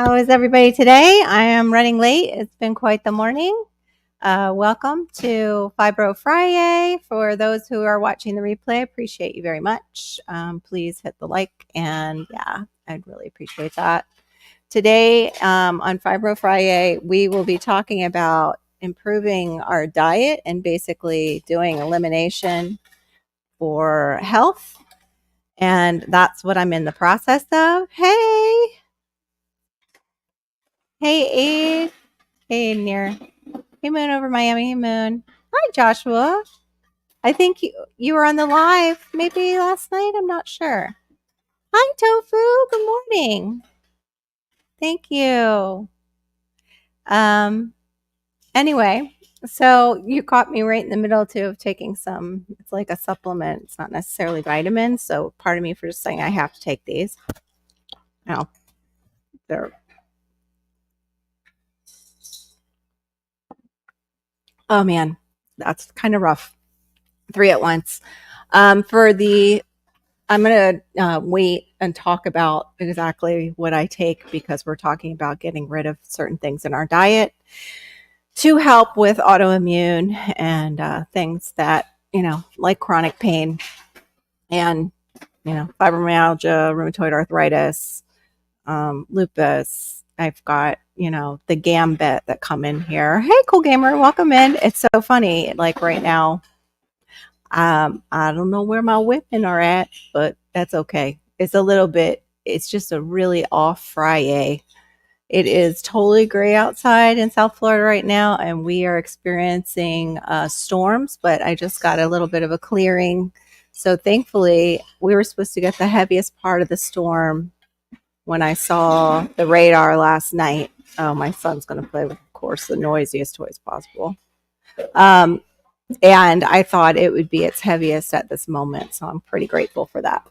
How is everybody today? I am running late. It's been quite the morning. Welcome to Fibro-Fri-Yay. For those who are watching the replay, appreciate you very much. Please hit the like, and yeah, I'd really appreciate that. Today on Fibro-Fri-Yay, we will be talking about improving our diet and basically doing elimination for health. And that's what I'm in the process of. Hey, Abe. Hey, Near. Hey, Moon over Miami. Hey, Moon. Hi, Joshua. I think you were on the live maybe last night. I'm not sure. Hi, Tofu. Good morning. Thank you. Anyway, so you caught me right in the middle too of taking some. It's like a supplement. It's not necessarily vitamins. So pardon me for just saying I have to take these. No, they're. Oh man, that's kind of rough. 3 at once. I'm going to wait and talk about exactly what I take because we're talking about getting rid of certain things in our diet to help with autoimmune and things that, like chronic pain and, fibromyalgia, rheumatoid arthritis, lupus. I've got, the gambit that come in here. Hey, cool gamer, welcome in. It's so funny. Like right now, I don't know where my women are at, but that's okay. It's just a really off Friday. It is totally gray outside in South Florida right now, and we are experiencing storms, but I just got a little bit of a clearing. So thankfully, we were supposed to get the heaviest part of the storm when I saw the radar last night. Oh, my son's going to play with, of course, the noisiest toys possible. And I thought it would be its heaviest at this moment. So I'm pretty grateful for that.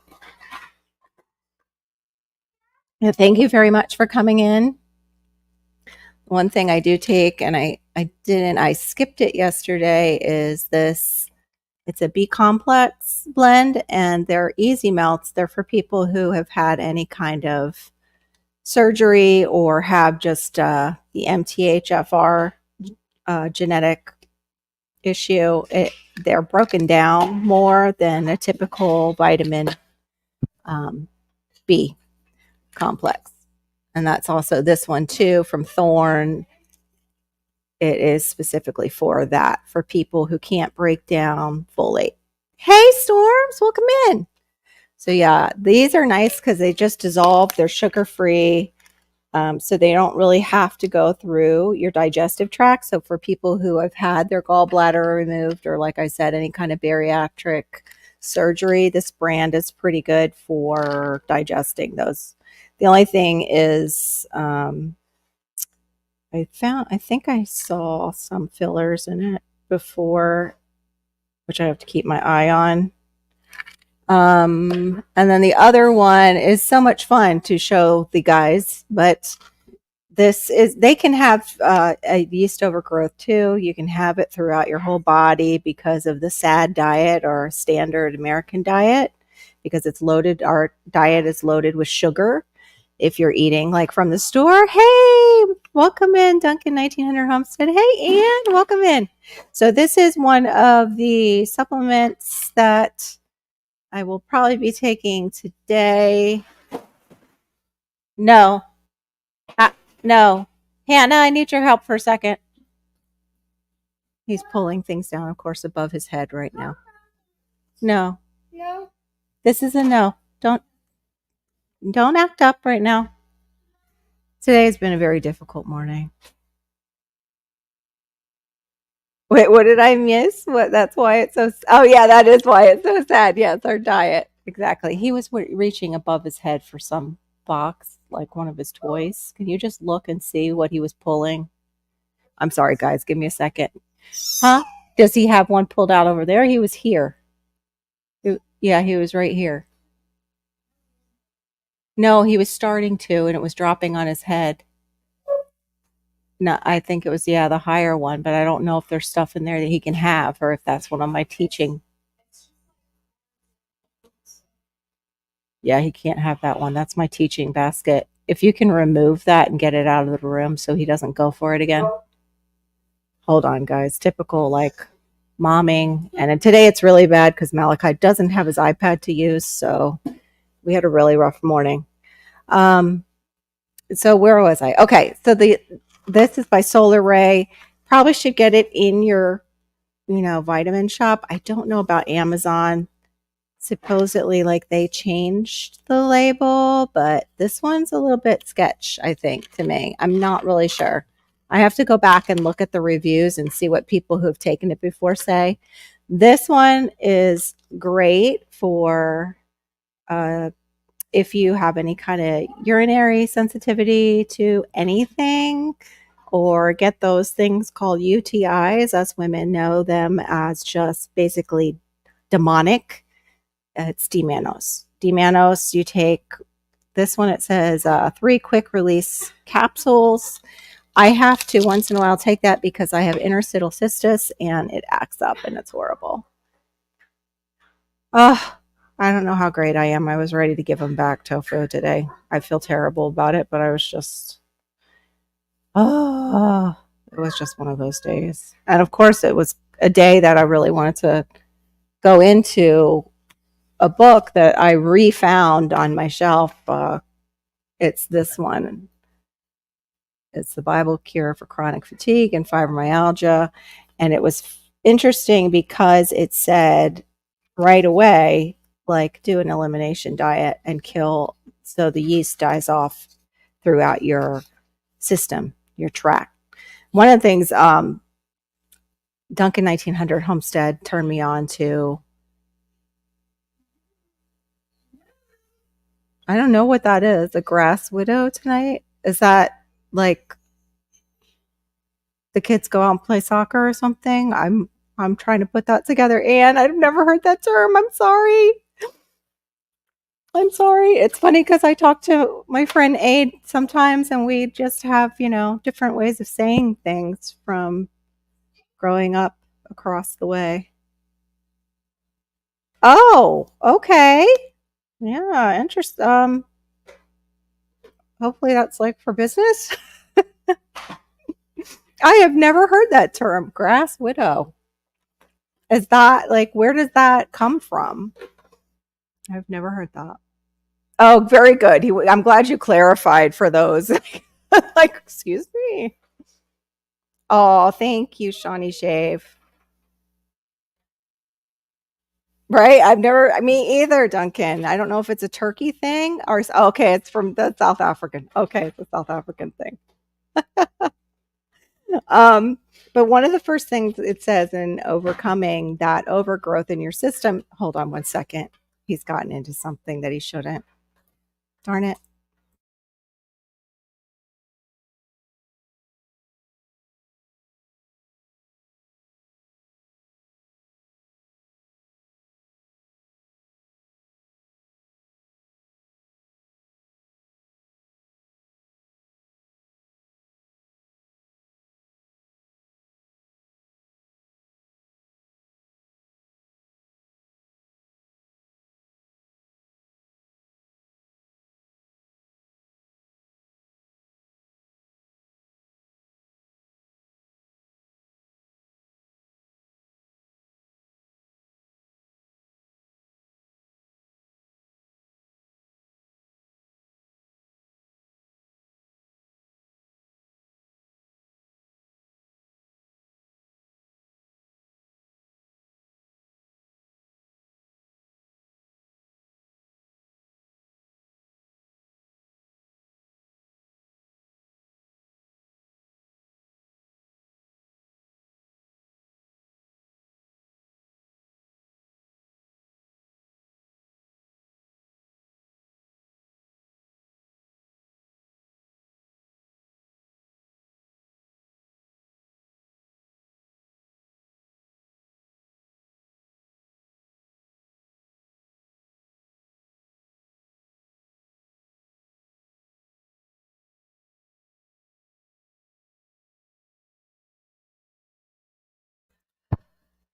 And thank you very much for coming in. One thing I do take, and I skipped it yesterday, is this. It's a B complex blend, and they're easy melts. They're for people who have had any kind of surgery or have just the MTHFR genetic issue. They're broken down more than a typical vitamin B complex. And that's also this one too from Thorne. It is specifically for that, for people who can't break down folate. Hey, Storms, welcome in. So yeah, these are nice because they just dissolve. They're sugar-free. So they don't really have to go through your digestive tract. So for people who have had their gallbladder removed, or like I said, any kind of bariatric surgery, this brand is pretty good for digesting those. The only thing is, I think I saw some fillers in it before, which I have to keep my eye on. And then the other one is so much fun to show the guys, but they can have a yeast overgrowth too. You can have it throughout your whole body because of the SAD diet or standard American diet, because it's loaded. Our diet is loaded with sugar. If you're eating like from the store, hey, welcome in, Duncan 1900 Homestead. Hey, Ann, welcome in. So this is one of the supplements that I will probably be taking today. No. No. Hannah, I need your help for a second. He's pulling things down, of course, above his head right now. No. No. This is a no. Don't act up right now. Today has been a very difficult morning. Wait, what did I miss? That's why it's so. Oh, yeah, that is why it's so sad. Yeah, it's our diet. Exactly. He was reaching above his head for some box, like one of his toys. Can you just look and see what he was pulling? I'm sorry, guys. Give me a second. Huh? Does he have one pulled out over there? He was here. Yeah, he was right here. No, he was starting to, and it was dropping on his head. No, I think it was, the higher one, but I don't know if there's stuff in there that he can have or if that's one of my teaching. Yeah, he can't have that one. That's my teaching basket. if you can remove that and get it out of the room so he doesn't go for it again. Hold on, guys. Typical like momming. And then today it's really bad because Malachi doesn't have his iPad to use. So we had a really rough morning. So where was I? Okay. So this is by Solar Ray. Probably should get it in your, vitamin shop. I don't know about Amazon. Supposedly like they changed the label, but this one's a little bit sketch, I think, to me. I'm not really sure. I have to go back and look at the reviews and see what people who have taken it before say. This one is great for if you have any kind of urinary sensitivity to anything or get those things called UTIs. Us women know them as just basically demonic. It's D-mannose. D-mannose, you take this one, it says 3 quick release capsules. I have to once in a while take that because I have interstitial cystis and it acts up and it's horrible. Oh, I don't know how great I am. I was ready to give him back tofu today. I feel terrible about it, but I was just, it was just one of those days. And of course, it was a day that I really wanted to go into a book that I refound on my shelf. It's this one. It's the Bible Cure for Chronic Fatigue and Fibromyalgia. And it was interesting because it said right away, like do an elimination diet and kill so the yeast dies off throughout your system, your tract. One of the things Duncan 1900 Homestead turned me on to, I don't know what that is, a grass widow tonight. Is that like the kids go out and play soccer or something? I'm trying to put that together, and I've never heard that term. I'm sorry. I'm sorry. It's funny because I talk to my friend Aid sometimes, and we just have, different ways of saying things from growing up across the way. Oh, okay. Yeah, interesting. Hopefully that's like for business. I have never heard that term, grass widow. Is that like, where does that come from? I've never heard that. Oh, very good. I'm glad you clarified for those. Like, excuse me. Oh, thank you, Shawnee Shave. Right? Me either, Duncan. I don't know if it's a turkey thing or, okay, it's from the South African. Okay, it's a South African thing. Um, but one of the first things it says in overcoming that overgrowth in your system, hold on one second. He's gotten into something that he shouldn't. Darn it.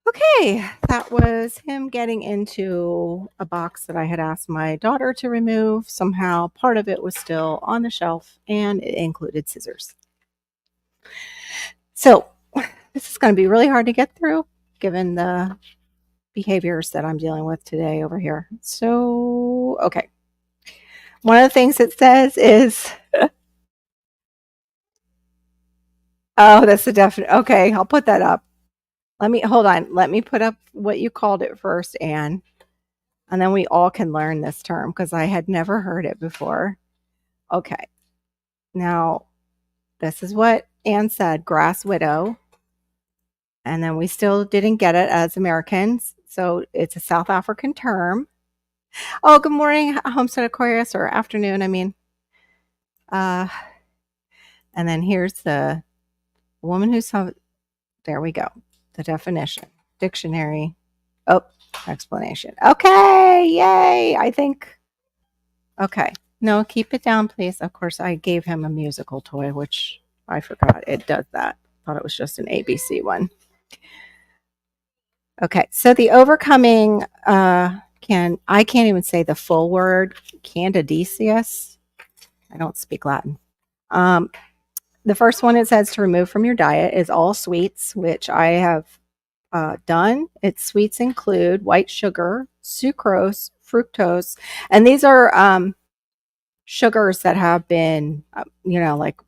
Okay, that was him getting into a box that I had asked my daughter to remove. Somehow, part of it was still on the shelf, and it included scissors. So, this is going to be really hard to get through given the behaviors that I'm dealing with today over here. So, okay. One of the things it says is, oh, that's the definite. Okay, I'll put that up. Hold on. Let me put up what you called it first, Anne. And then we all can learn this term because I had never heard it before. Okay. Now, this is what Anne said, grass widow. And then we still didn't get it as Americans. So it's a South African term. Oh, good morning, Homestead Aquarius, or afternoon, I mean. Uh, and then here's the woman who's, there we go. The definition, dictionary. Oh, explanation. Okay, yay. I think, okay. No, keep it down, please. Of course, I gave him a musical toy, which I forgot it does that. Thought it was just an ABC one. Okay, so the overcoming I can't even say the full word, candidiasis. I don't speak Latin. The first one it says to remove from your diet is all sweets, which I have done. Its sweets include white sugar, sucrose, fructose, and these are sugars that have been, like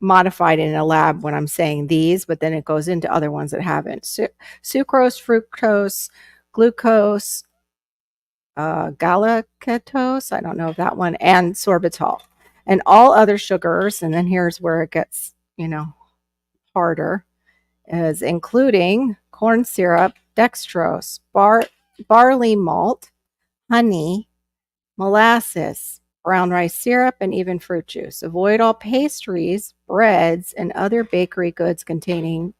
modified in a lab when I'm saying these, but then it goes into other ones that haven't. Sucrose, fructose, glucose, galactose, I don't know that one, and sorbitol. And all other sugars, and then here's where it gets, harder, is including corn syrup, dextrose, barley malt, honey, molasses, brown rice syrup, and even fruit juice. Avoid all pastries, breads, and other bakery goods containing,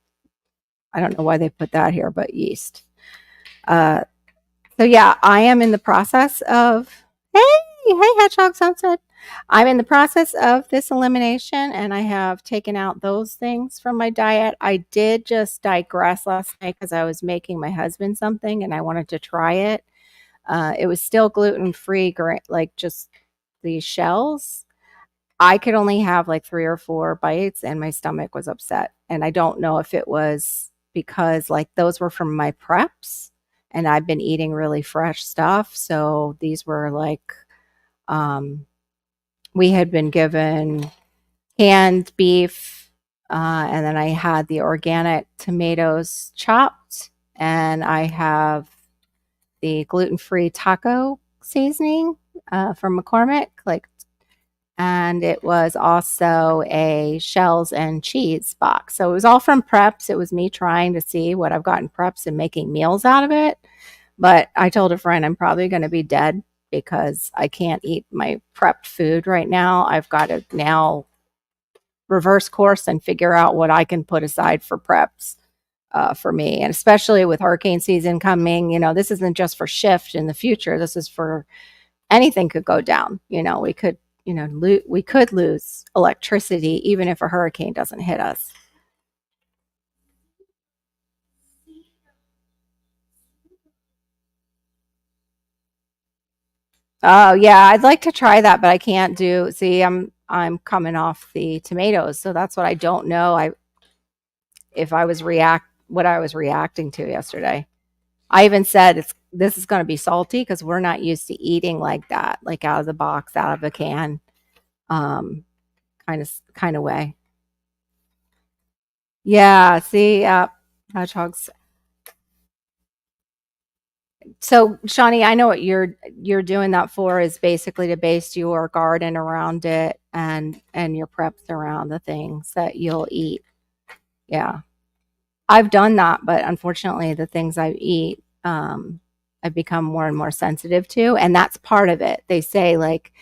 I don't know why they put that here, but yeast. So yeah, I am in the process of, hey, Hedgehog Sunset. I'm in the process of this elimination, and I have taken out those things from my diet. I did just digress last night because I was making my husband something and I wanted to try it. It was still gluten-free, like just the shells. I could only have like 3 or 4 bites and my stomach was upset. And I don't know if it was because like those were from my preps and I've been eating really fresh stuff. So these were like, we had been given canned beef, and then I had the organic tomatoes chopped, and I have the gluten-free taco seasoning from McCormick, and it was also a shells and cheese box. So it was all from preps. It was me trying to see what I've got in preps and making meals out of it. But I told a friend I'm probably going to be dead because I can't eat my prepped food right now. I've got to now reverse course and figure out what I can put aside for preps for me. And especially with hurricane season coming, this isn't just for shift in the future. This is for anything could go down. We could, we could lose electricity even if a hurricane doesn't hit us. Oh yeah, I'd like to try that, but I can't do. See, I'm coming off the tomatoes, so that's what I don't know. If I was react what I was reacting to yesterday. I even said this is going to be salty because we're not used to eating like that, like out of the box, out of a can, um, kind of way. Yeah. See, hedgehogs. So, Shawnee, I know what you're doing that for is basically to base your garden around it and your preps around the things that you'll eat. Yeah. I've done that, but unfortunately, the things I eat, I've become more and more sensitive to, and that's part of it. They say like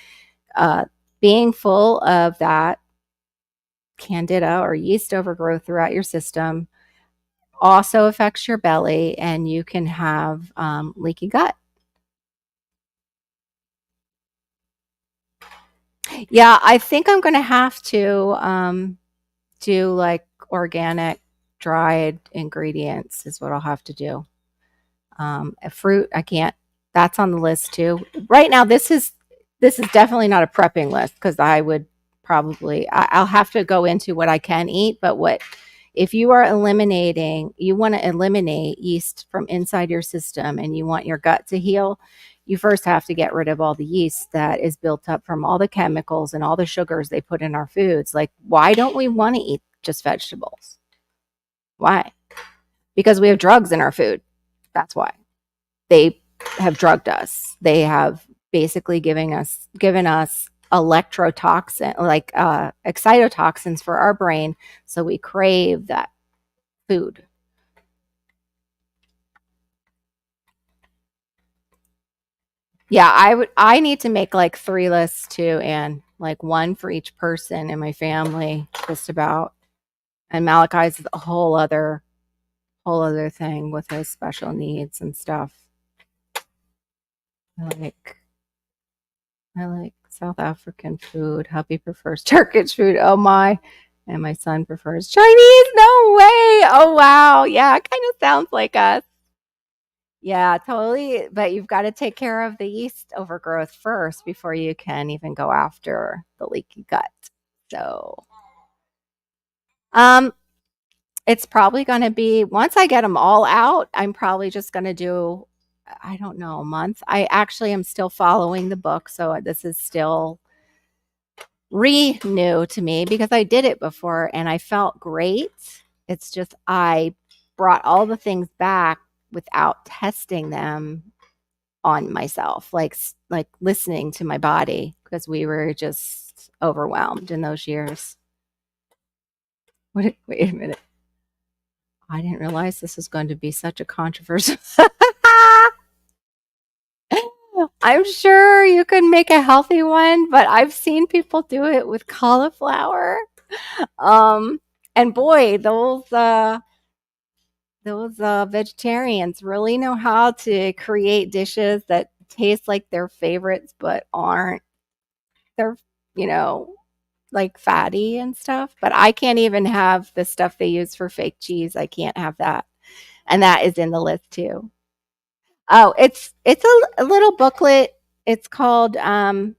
uh, being full of that candida or yeast overgrowth throughout your system also affects your belly, and you can have leaky gut. Yeah, I think I'm going to have to do like organic. dried ingredients is what I'll have to do. A fruit, I can't. That's on the list too. Right now, this is definitely not a prepping list because I would probably I'll have to go into what I can eat. But what if you are eliminating? You want to eliminate yeast from inside your system, and you want your gut to heal. You first have to get rid of all the yeast that is built up from all the chemicals and all the sugars they put in our foods. Like, why don't we want to eat just vegetables? Why? Because we have drugs in our food. That's why. They have drugged us. They have basically given us electrotoxin, like excitotoxins for our brain, so we crave that food. Yeah, I need to make like 3 lists too, and like one for each person in my family, just about. And Malachi's a whole other thing with his special needs and stuff. I like I like South African food. Hubby prefers Turkish food. Oh my. And my son prefers Chinese. No way. Oh wow. Yeah, it kind of sounds like us. Yeah, totally. But you've got to take care of the yeast overgrowth first before you can even go after the leaky gut. So, um, it's probably going to be once I get them all out, I'm probably just going to do, I don't know, a month. I actually am still following the book. So this is still new to me because I did it before and I felt great. It's just I brought all the things back without testing them on myself, like listening to my body because we were just overwhelmed in those years. Wait a minute. I didn't realize this was going to be such a controversy. I'm sure you could make a healthy one, but I've seen people do it with cauliflower. Um, and boy, those vegetarians really know how to create dishes that taste like their favorites, but aren't. They're, you know, like fatty and stuff. But I can't even have the stuff they use for fake cheese. I can't have that, and that is in the list too. Oh, it's a little booklet. It's called "The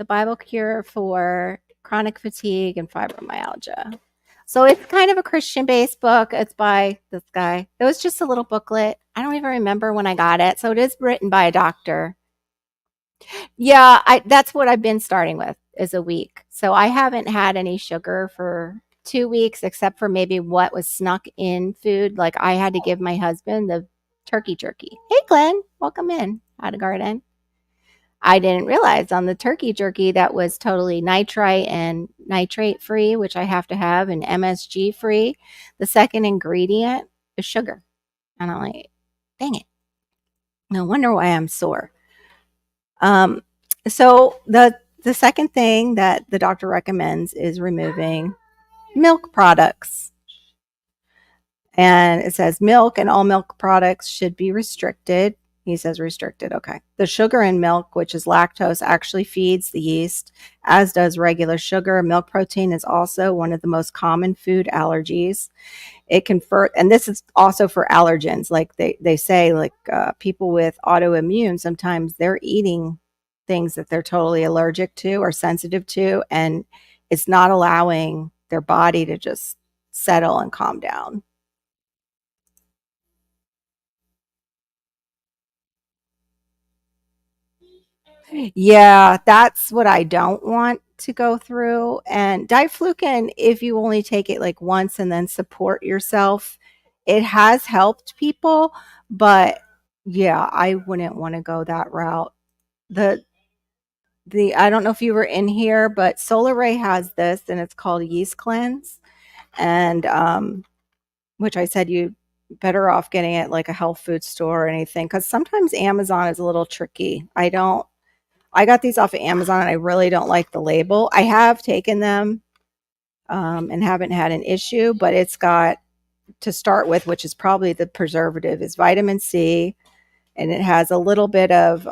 Bible Cure for Chronic Fatigue and Fibromyalgia." So it's kind of a Christian-based book. It's by this guy. It was just a little booklet. I don't even remember when I got it. So it is written by a doctor. Yeah, that's what I've been starting with is a week. So I haven't had any sugar for 2 weeks except for maybe what was snuck in food. Like I had to give my husband the turkey jerky. Hey Glenn, welcome in. Out of garden. I didn't realize on the turkey jerky that was totally nitrite and nitrate free, which I have to have, and MSG free. The second ingredient is sugar. And I'm like, dang it. No wonder why I'm sore. Um, so the second thing that the doctor recommends is removing milk products. And it says milk and all milk products should be restricted. He says restricted. Okay. The sugar in milk, which is lactose, actually feeds the yeast, as does regular sugar. Milk protein is also one of the most common food allergies. It convert, and this is also for allergens. Like they say, like people with autoimmune, sometimes they're eating things that they're totally allergic to or sensitive to, and it's not allowing their body to just settle and calm down. Yeah, that's what I don't want to go through. And diflucan, if you only take it like once and then support yourself, it has helped people. But yeah, I wouldn't want to go that route. The I don't know if you were in here, but Solar Ray has this, and it's called Yeast Cleanse, and which I said you better off getting it like a health food store or anything because sometimes Amazon is a little tricky. I got these off of Amazon and I really don't like the label. I have taken them and haven't had an issue, but it's got to start with, which is probably the preservative, is vitamin C, and it has a little bit of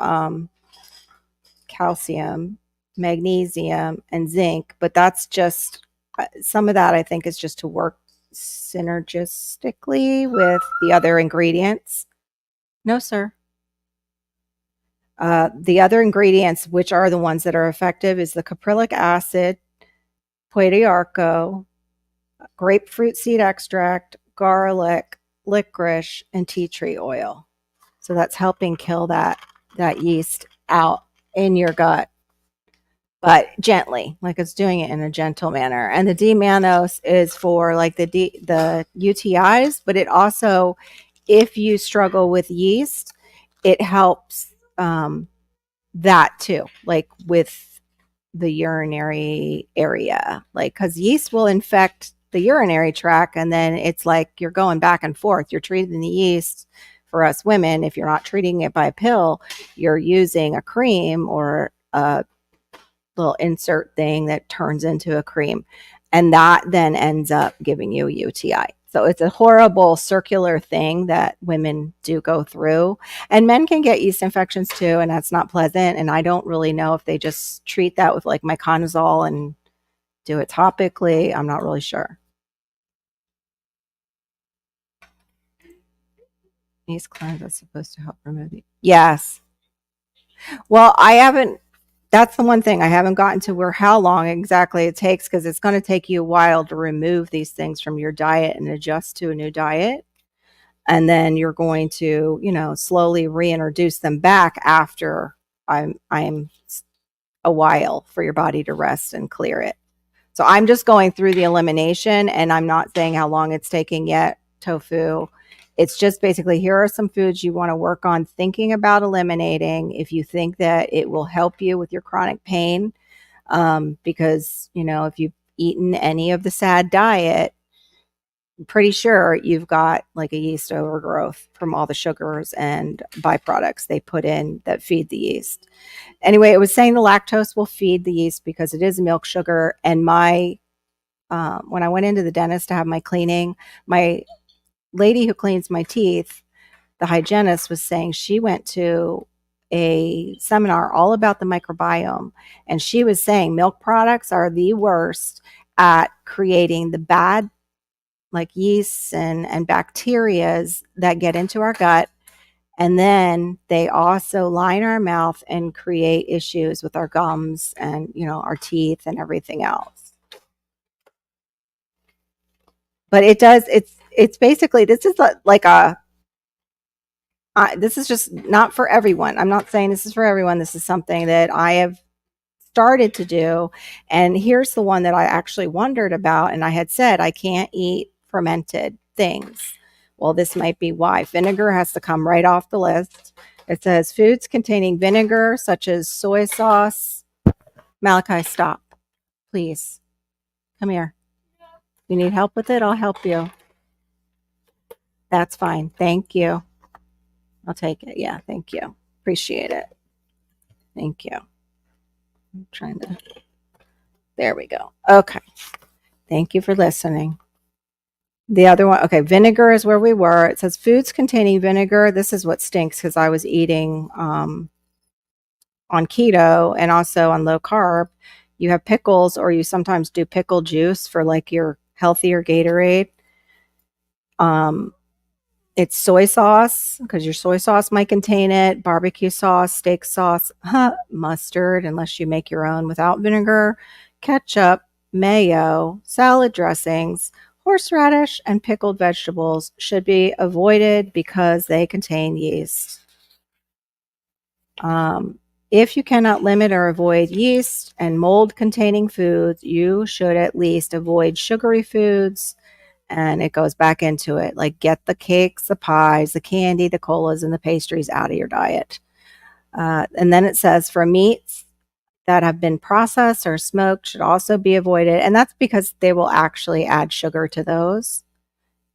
calcium, magnesium, and zinc, but that's just some of that I think is just to work synergistically with the other ingredients. No, sir. The other ingredients, which are the ones that are effective, is the caprylic acid, Puerto Arco, grapefruit seed extract, garlic, licorice, and tea tree oil. So that's helping kill that yeast out in your gut, but gently, like it's doing it in a gentle manner. And the D-mannose is for like the UTIs, but it also, if you struggle with yeast, it helps that too, like with the urinary area, like because yeast will infect the urinary tract, and then it's like you're going back and forth. You're treating the yeast. For us women, if you're not treating it by a pill, you're using a cream or a little insert thing that turns into a cream, and that then ends up giving you a UTI. So it's a horrible circular thing that women do go through, and men can get yeast infections too, and that's not pleasant. And I don't really know if they just treat that with like miconazole and do it topically. I'm not really sure. Yeast cleanse is supposed to help remove it. Yes. Well, I haven't. That's the one thing I haven't gotten to where how long exactly it takes, because it's going to take you a while to remove these things from your diet and adjust to a new diet. And then you're going to, slowly reintroduce them back after I'm a while for your body to rest and clear it. So I'm just going through the elimination, and I'm not saying how long it's taking yet, tofu. It's just basically, here are some foods you want to work on thinking about eliminating if you think that it will help you with your chronic pain. Because, if you've eaten any of the SAD diet, I'm pretty sure you've got like a yeast overgrowth from all the sugars and byproducts they put in that feed the yeast. Anyway, it was saying the lactose will feed the yeast because it is milk sugar. And when I went into the dentist to have my cleaning, my lady who cleans my teeth, the hygienist, was saying she went to a seminar all about the microbiome, and she was saying milk products are the worst at creating the bad, like yeasts and bacterias that get into our gut, and then they also line our mouth and create issues with our gums and our teeth and everything else. But it does, it's basically, this is like a this is just not for everyone. I'm not saying this is for everyone. This is something that I have started to do. And here's the one that I actually wondered about. And I had said, I can't eat fermented things. Well, this might be why. Vinegar has to come right off the list. It says foods containing vinegar, such as soy sauce. Malachi, stop. Please. Come here. You need help with it? I'll help you. That's fine. Thank you. I'll take it. Yeah, thank you. Appreciate it. Thank you. I'm trying to. There we go. Okay. Thank you for listening. The other one, okay, vinegar is where we were. It says foods containing vinegar. This is what stinks because I was eating on keto and also on low carb. You have pickles, or you sometimes do pickle juice for like your healthier Gatorade. It's soy sauce, because your soy sauce might contain it, barbecue sauce, steak sauce, mustard, unless you make your own without vinegar, ketchup, mayo, salad dressings, horseradish, and pickled vegetables should be avoided because they contain yeast. If you cannot limit or avoid yeast and mold-containing foods, you should at least avoid sugary foods. And it goes back into it, like get the cakes, the pies, the candy, the colas, and the pastries out of your diet. And then it says for meats that have been processed or smoked should also be avoided. And that's because they will actually add sugar to those.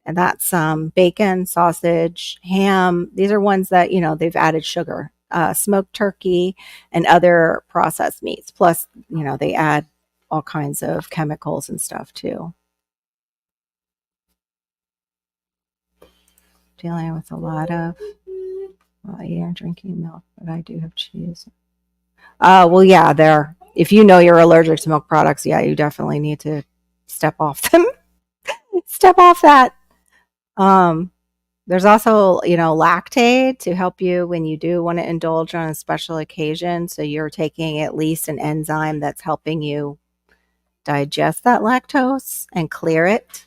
And that's bacon, sausage, ham. These are ones that, they've added sugar. Smoked turkey and other processed meats. Plus, they add all kinds of chemicals and stuff too. Dealing with a lot of eating and drinking milk, but I do have cheese. Well, yeah, if you know you're allergic to milk products, yeah, you definitely need to step off them. Step off that. Um, there's also, lactate to help you when you do want to indulge on a special occasion. So you're taking at least an enzyme that's helping you digest that lactose and clear it.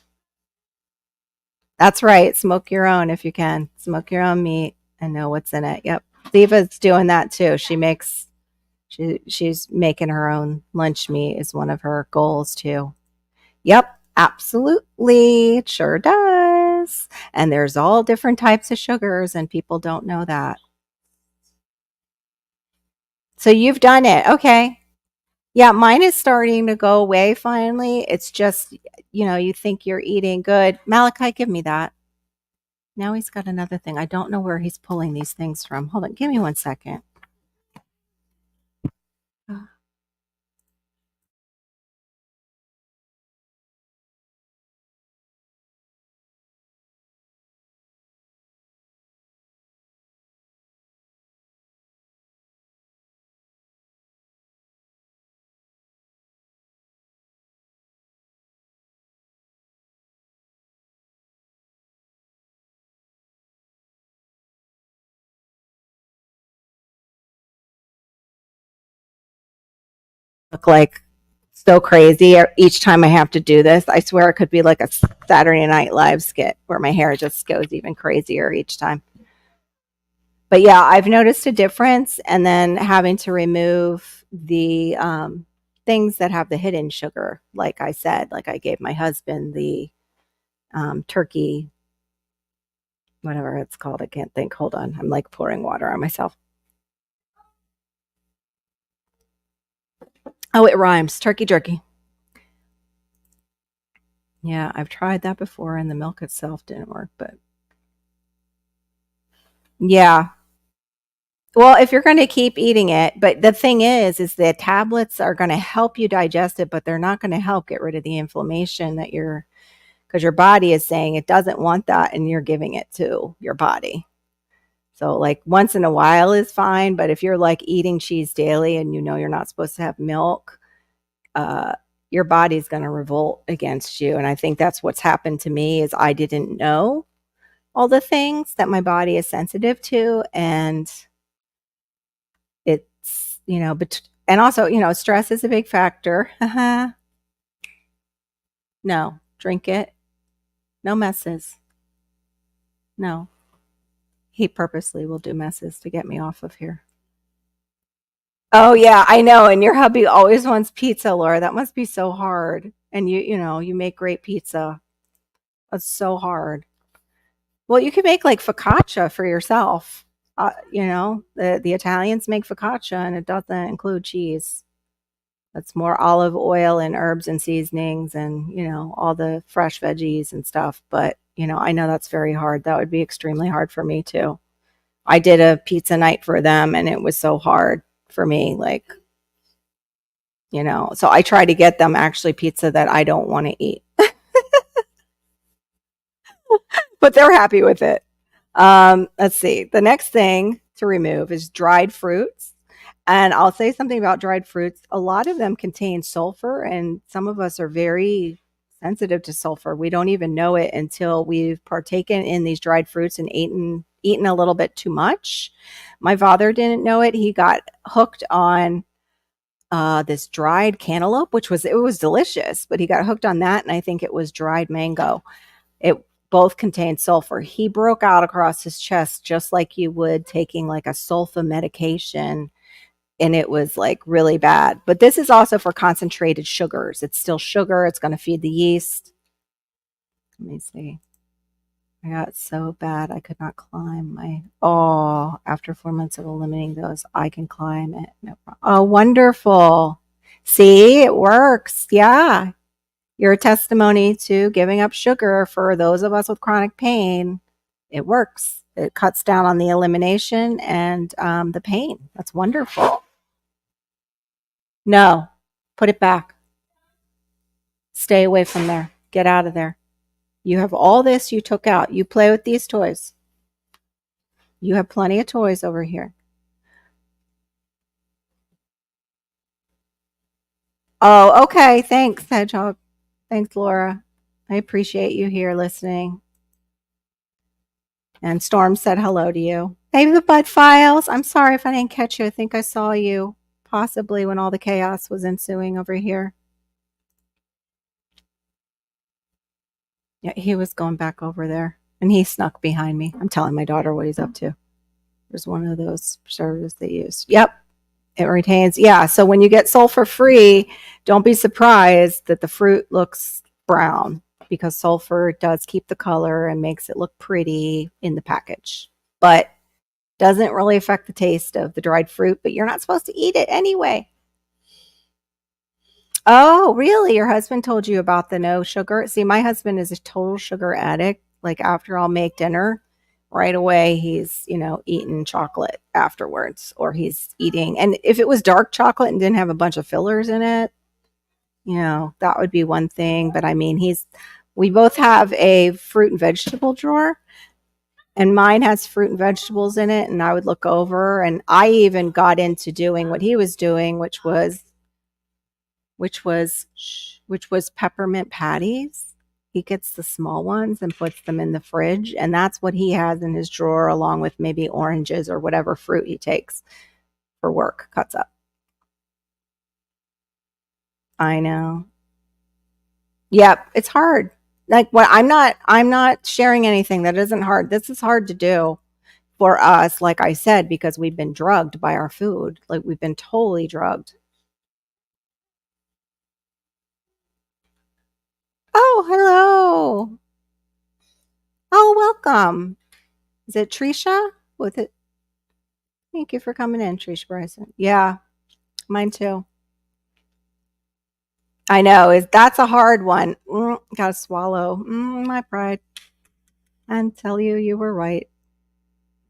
That's right. Smoke your own if you can. Smoke your own meat and know what's in it. Yep. Diva's doing that too. She's making her own lunch meat is one of her goals too. Yep, absolutely. It sure does. And there's all different types of sugars and people don't know that. So you've done it. Okay. Yeah, mine is starting to go away finally. It's just, you think you're eating good. Malachi, give me that. Now he's got another thing. I don't know where he's pulling these things from. Hold on. Give me 1 second. Look like so crazy each time I have to do this. I swear it could be like a Saturday Night Live skit where my hair just goes even crazier each time. But yeah, I've noticed a difference, and then having to remove the things that have the hidden sugar, like I said, like I gave my husband the turkey, whatever it's called. I can't think. Hold on. I'm like pouring water on myself. Oh, it rhymes. Turkey jerky. Yeah, I've tried that before, and the milk itself didn't work, but yeah. Well, if you're going to keep eating it, but the thing is the tablets are going to help you digest it, but they're not going to help get rid of the inflammation that because your body is saying it doesn't want that and you're giving it to your body. So like once in a while is fine, but if you're like eating cheese daily and you're not supposed to have milk, your body's going to revolt against you. And I think that's what's happened to me is I didn't know all the things that my body is sensitive to, and it's, but and also, stress is a big factor. No, drink it. No messes. No. He purposely will do messes to get me off of here. Oh yeah, I know. And your hubby always wants pizza, Laura. That must be so hard. And you make great pizza. That's so hard. Well, you could make like focaccia for yourself. The Italians make focaccia and it doesn't include cheese. That's more olive oil and herbs and seasonings and, all the fresh veggies and stuff. But, I know that's very hard. That would be extremely hard for me too. I did a pizza night for them and it was so hard for me. Like, so I try to get them actually pizza that I don't want to eat, but they're happy with it. Let's see. The next thing to remove is dried fruits. And I'll say something about dried fruits. A lot of them contain sulfur, and some of us are very sensitive to sulfur. We don't even know it until we've partaken in these dried fruits and eaten a little bit too much. My father didn't know it. He got hooked on this dried cantaloupe, it was delicious, but he got hooked on that, and I think it was dried mango. It both contained sulfur. He broke out across his chest just like you would taking like a sulfa medication, and it was like really bad. But this is also for concentrated sugars. It's still sugar. It's going to feed the yeast. Let me see. I got so bad I could not climb after 4 months of eliminating those, I can climb it. No problem. Oh, wonderful. See, it works. Yeah. You're a testimony to giving up sugar for those of us with chronic pain. It works. It cuts down on the elimination and the pain. That's wonderful. No, put it back. Stay away from there. Get out of there. You have all this you took out. You play with these toys. You have plenty of toys over here. Oh, okay. Thanks, Hedgehog. Thanks, Laura. I appreciate you here listening. And Storm said hello to you. Hey, the Bud Files. I'm sorry if I didn't catch you. I think I saw you possibly when all the chaos was ensuing over here. Yeah, he was going back over there and he snuck behind me. I'm telling my daughter what he's up to. There's one of those preservatives they use. Yep. It retains. Yeah. So when you get sulfur free, don't be surprised that the fruit looks brown because sulfur does keep the color and makes it look pretty in the package, but doesn't really affect the taste of the dried fruit, but you're not supposed to eat it anyway. Oh, really? Your husband told you about the no sugar? See, my husband is a total sugar addict. Like after I'll make dinner, right away he's, eating chocolate afterwards or he's eating. And if it was dark chocolate and didn't have a bunch of fillers in it, that would be one thing. But I mean, we both have a fruit and vegetable drawer and mine has fruit and vegetables in it. And I would look over and I even got into doing what he was doing, which was peppermint patties. He gets the small ones and puts them in the fridge, and that's what he has in his drawer along with maybe oranges or whatever fruit he takes for work, cuts up. I know. Yep, it's hard. Like I'm not sharing anything that isn't hard. This is hard to do for us, like I said, because we've been drugged by our food. Like we've been totally drugged. Oh, hello. Oh, welcome. Is it Trisha? With it? Thank you for coming in, Trisha Bryson. Yeah, mine too. I know. That's a hard one. Gotta swallow my pride and tell you were right.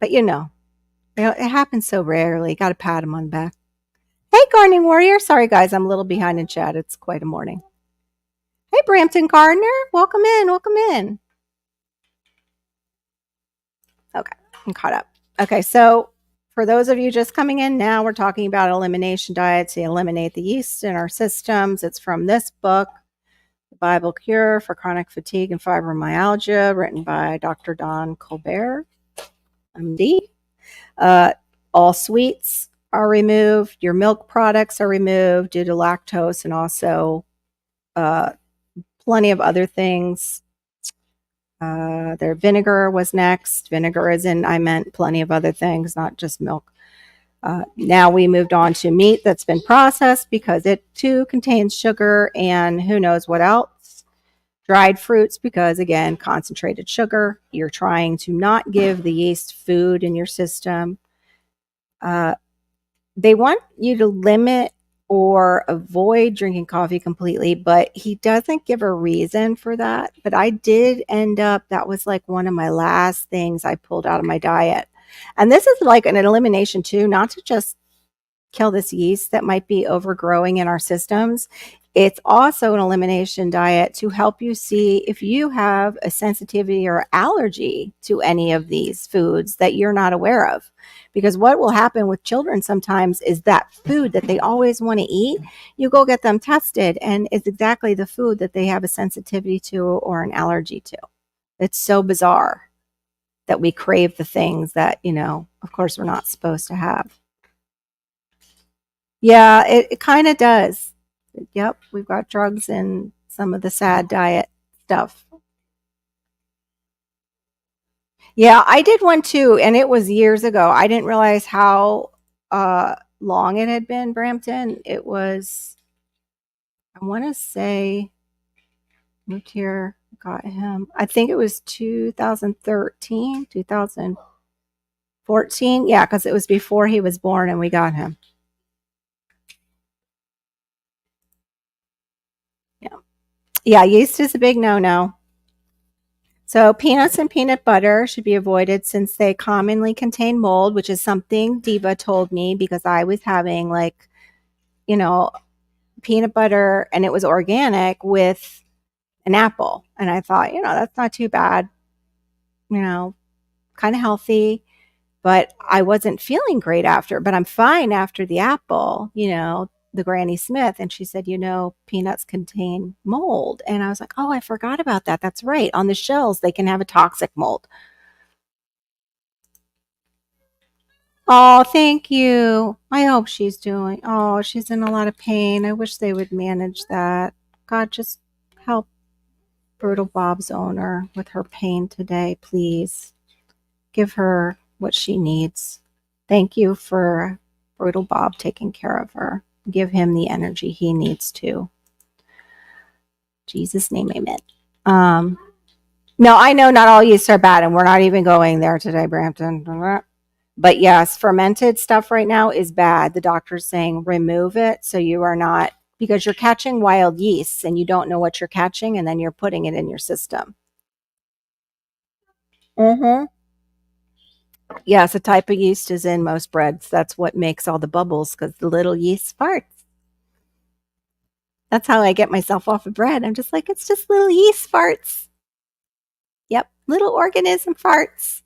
But it happens so rarely. Got to pat him on the back. Hey, Gardening Warrior. Sorry, guys, I'm a little behind in chat. It's quite a morning. Hey, Brampton Gardener. Welcome in. Welcome in. Okay, I'm caught up. Okay, so for those of you just coming in now, we're talking about elimination diets to eliminate the yeast in our systems. It's from this book, The Bible Cure for Chronic Fatigue and Fibromyalgia, written by Dr. Don Colbert, MD. All sweets are removed. Your milk products are removed due to lactose and also plenty of other things. Their vinegar was next. Vinegar I meant plenty of other things, not just milk. Now we moved on to meat that's been processed because it too contains sugar and who knows what else. Dried fruits because, again, concentrated sugar. You're trying to not give the yeast food in your system. They want you to limit or avoid drinking coffee completely, but he doesn't give a reason for that. But I did end up, that was like one of my last things I pulled out of my diet. And this is like an elimination too, not to just kill this yeast that might be overgrowing in our systems. It's also an elimination diet to help you see if you have a sensitivity or allergy to any of these foods that you're not aware of. Because what will happen with children sometimes is that food that they always want to eat, you go get them tested and it's exactly the food that they have a sensitivity to or an allergy to. It's so bizarre that we crave the things that, of course we're not supposed to have. Yeah, it kind of does. Yep, we've got drugs in some of the sad diet stuff. Yeah, I did one too, and it was years ago. I didn't realize how long it had been, Brampton. It was, I want to say, moved here, got him. I think it was 2013, 2014. Yeah, because it was before he was born and we got him. Yeah, yeast is a big no-no. So peanuts and peanut butter should be avoided since they commonly contain mold, which is something Diva told me because I was having peanut butter and it was organic with an apple. And I thought, that's not too bad, kind of healthy, but I wasn't feeling great after, but I'm fine after the apple, the Granny Smith, and she said, peanuts contain mold. And I was like, oh, I forgot about that. That's right. On the shells, they can have a toxic mold. Oh, thank you. I hope she's in a lot of pain. I wish they would manage that. God, just help Brutal Bob's owner with her pain today, please. Give her what she needs. Thank you for Brutal Bob taking care of her. Give him the energy he needs to. Jesus' name, amen. No, I know not all yeasts are bad, and we're not even going there today, Brampton. But yes, fermented stuff right now is bad. The doctor's saying remove it so you are not, because you're catching wild yeasts and you don't know what you're catching, and then you're putting it in your system. Mm-hmm. Yes, a type of yeast is in most breads. That's what makes all the bubbles, because the little yeast farts. That's how I get myself off of bread. I'm just like, it's just little yeast farts. Yep, little organism farts.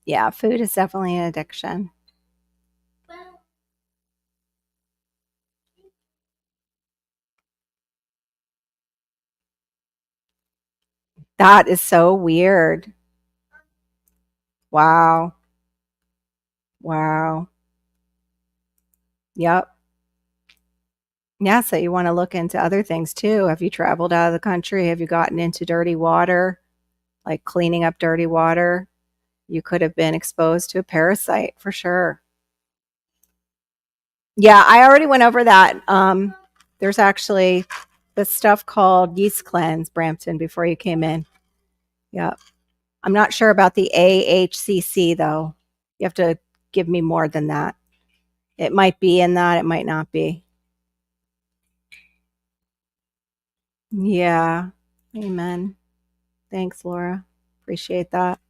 Yeah, food is definitely an addiction. That is so weird. Wow. Wow. Yep. Yeah, so you want to look into other things too. Have you traveled out of the country? Have you gotten into dirty water, like cleaning up dirty water? You could have been exposed to a parasite for sure. Yeah, I already went over that. There's actually this stuff called yeast cleanse, Brampton, before you came in. Yeah. I'm not sure about the AHCC though. You have to give me more than that. It might be in that, it might not be. Yeah. Amen. Thanks, Laura. Appreciate that.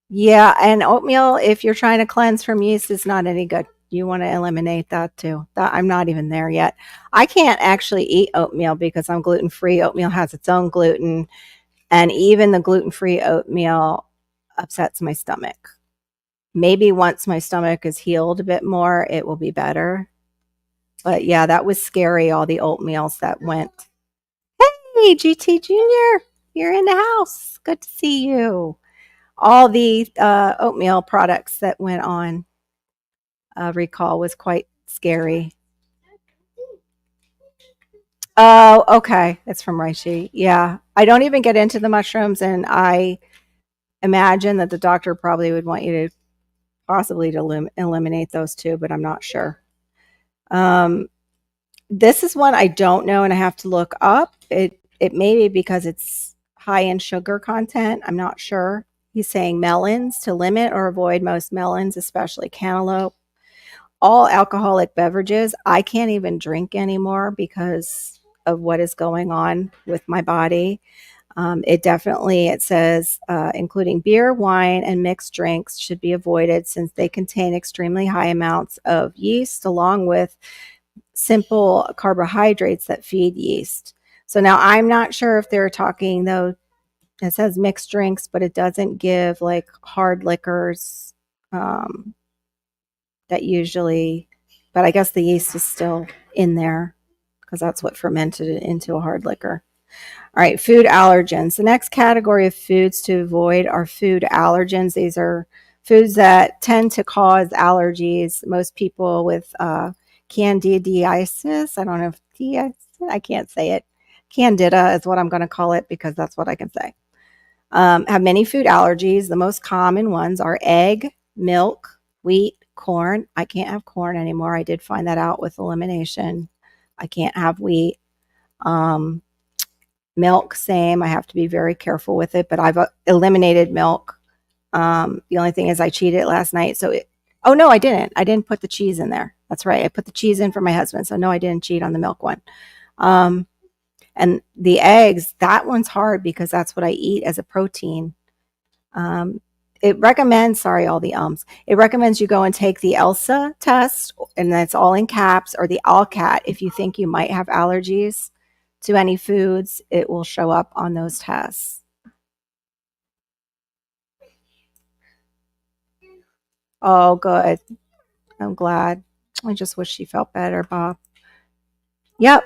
Yeah, and oatmeal, if you're trying to cleanse from yeast, is not any good. You want to eliminate that too. I'm not even there yet. I can't actually eat oatmeal because I'm gluten free. Oatmeal has its own gluten, and even the gluten free oatmeal upsets my stomach. Maybe once my stomach is healed a bit more, it will be better. But yeah, that was scary. All the oatmeals that went. Hey, GT Junior, you're in the house. Good to see you. All the oatmeal products that went on recall was quite scary. Oh, okay. It's from reishi. Yeah. I don't even get into the mushrooms, and I imagine that the doctor probably would want you to possibly to eliminate those too, but I'm not sure. Um, this is one I don't know, and I have to look up. It may be because it's high in sugar content. I'm not sure. He's saying melons to limit or avoid most melons, especially cantaloupe. All alcoholic beverages. I can't even drink anymore because of what is going on with my body. It says, including beer, wine, and mixed drinks should be avoided since they contain extremely high amounts of yeast along with simple carbohydrates that feed yeast. So now I'm not sure if they're talking, though, it says mixed drinks, but it doesn't give like hard liquors um, that usually, but I guess the yeast is still in there because that's what fermented it into a hard liquor. All right, food allergens. The next category of foods to avoid are food allergens. These are foods that tend to cause allergies. Most people with candidiasis, I don't know if I can't say it. Candida is what I'm going to call it because that's what I can say. Have many food allergies. The most common ones are egg, milk, wheat, corn. I can't have corn anymore. I did find that out with elimination. I can't have wheat. Um, Milk, same. I have to be very careful with it, but I've eliminated milk. The only thing is I cheated last night. Oh no, I didn't. I didn't put the cheese in there. That's right. I put the cheese in for my husband. So no, I didn't cheat on the milk one. Um, and the eggs, that one's hard because that's what I eat as a protein. Um, it recommends, sorry, all the ums. It recommends you go and take the ELSA test, and that's all in caps, or the ALCAT if you think you might have allergies to any foods. It will show up on those tests. Oh, good. I'm glad. I just wish she felt better, Bob. Yep.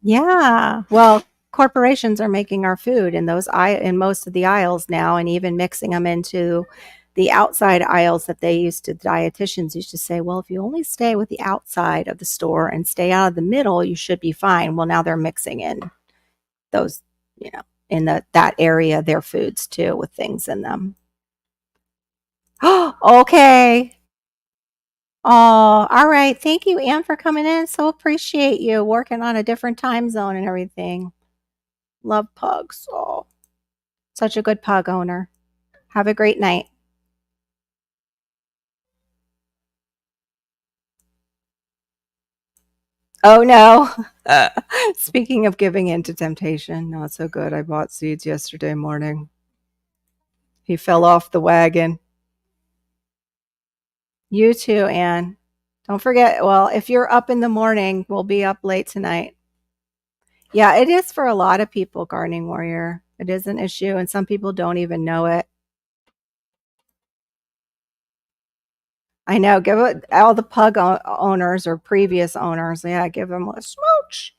Yeah. Well, corporations are making our food in in most of the aisles now, and even mixing them into the outside aisles that dietitians used to say, well, if you only stay with the outside of the store and stay out of the middle, you should be fine. Well, now they're mixing in those, in that area, their foods too, with things in them. Okay. Oh, all right. Thank you, Anne, for coming in. So appreciate you working on a different time zone and everything. Love pugs. Oh, such a good pug owner. Have a great night. Oh, no. Speaking of giving in to temptation, not so good. I bought seeds yesterday morning. He fell off the wagon. You too, Anne. Don't forget, well, if you're up in the morning, we'll be up late tonight. Yeah, it is for a lot of people, Gardening Warrior. It is an issue, and some people don't even know it. I know. Give it all the owners or previous owners. Yeah, give them a smooch.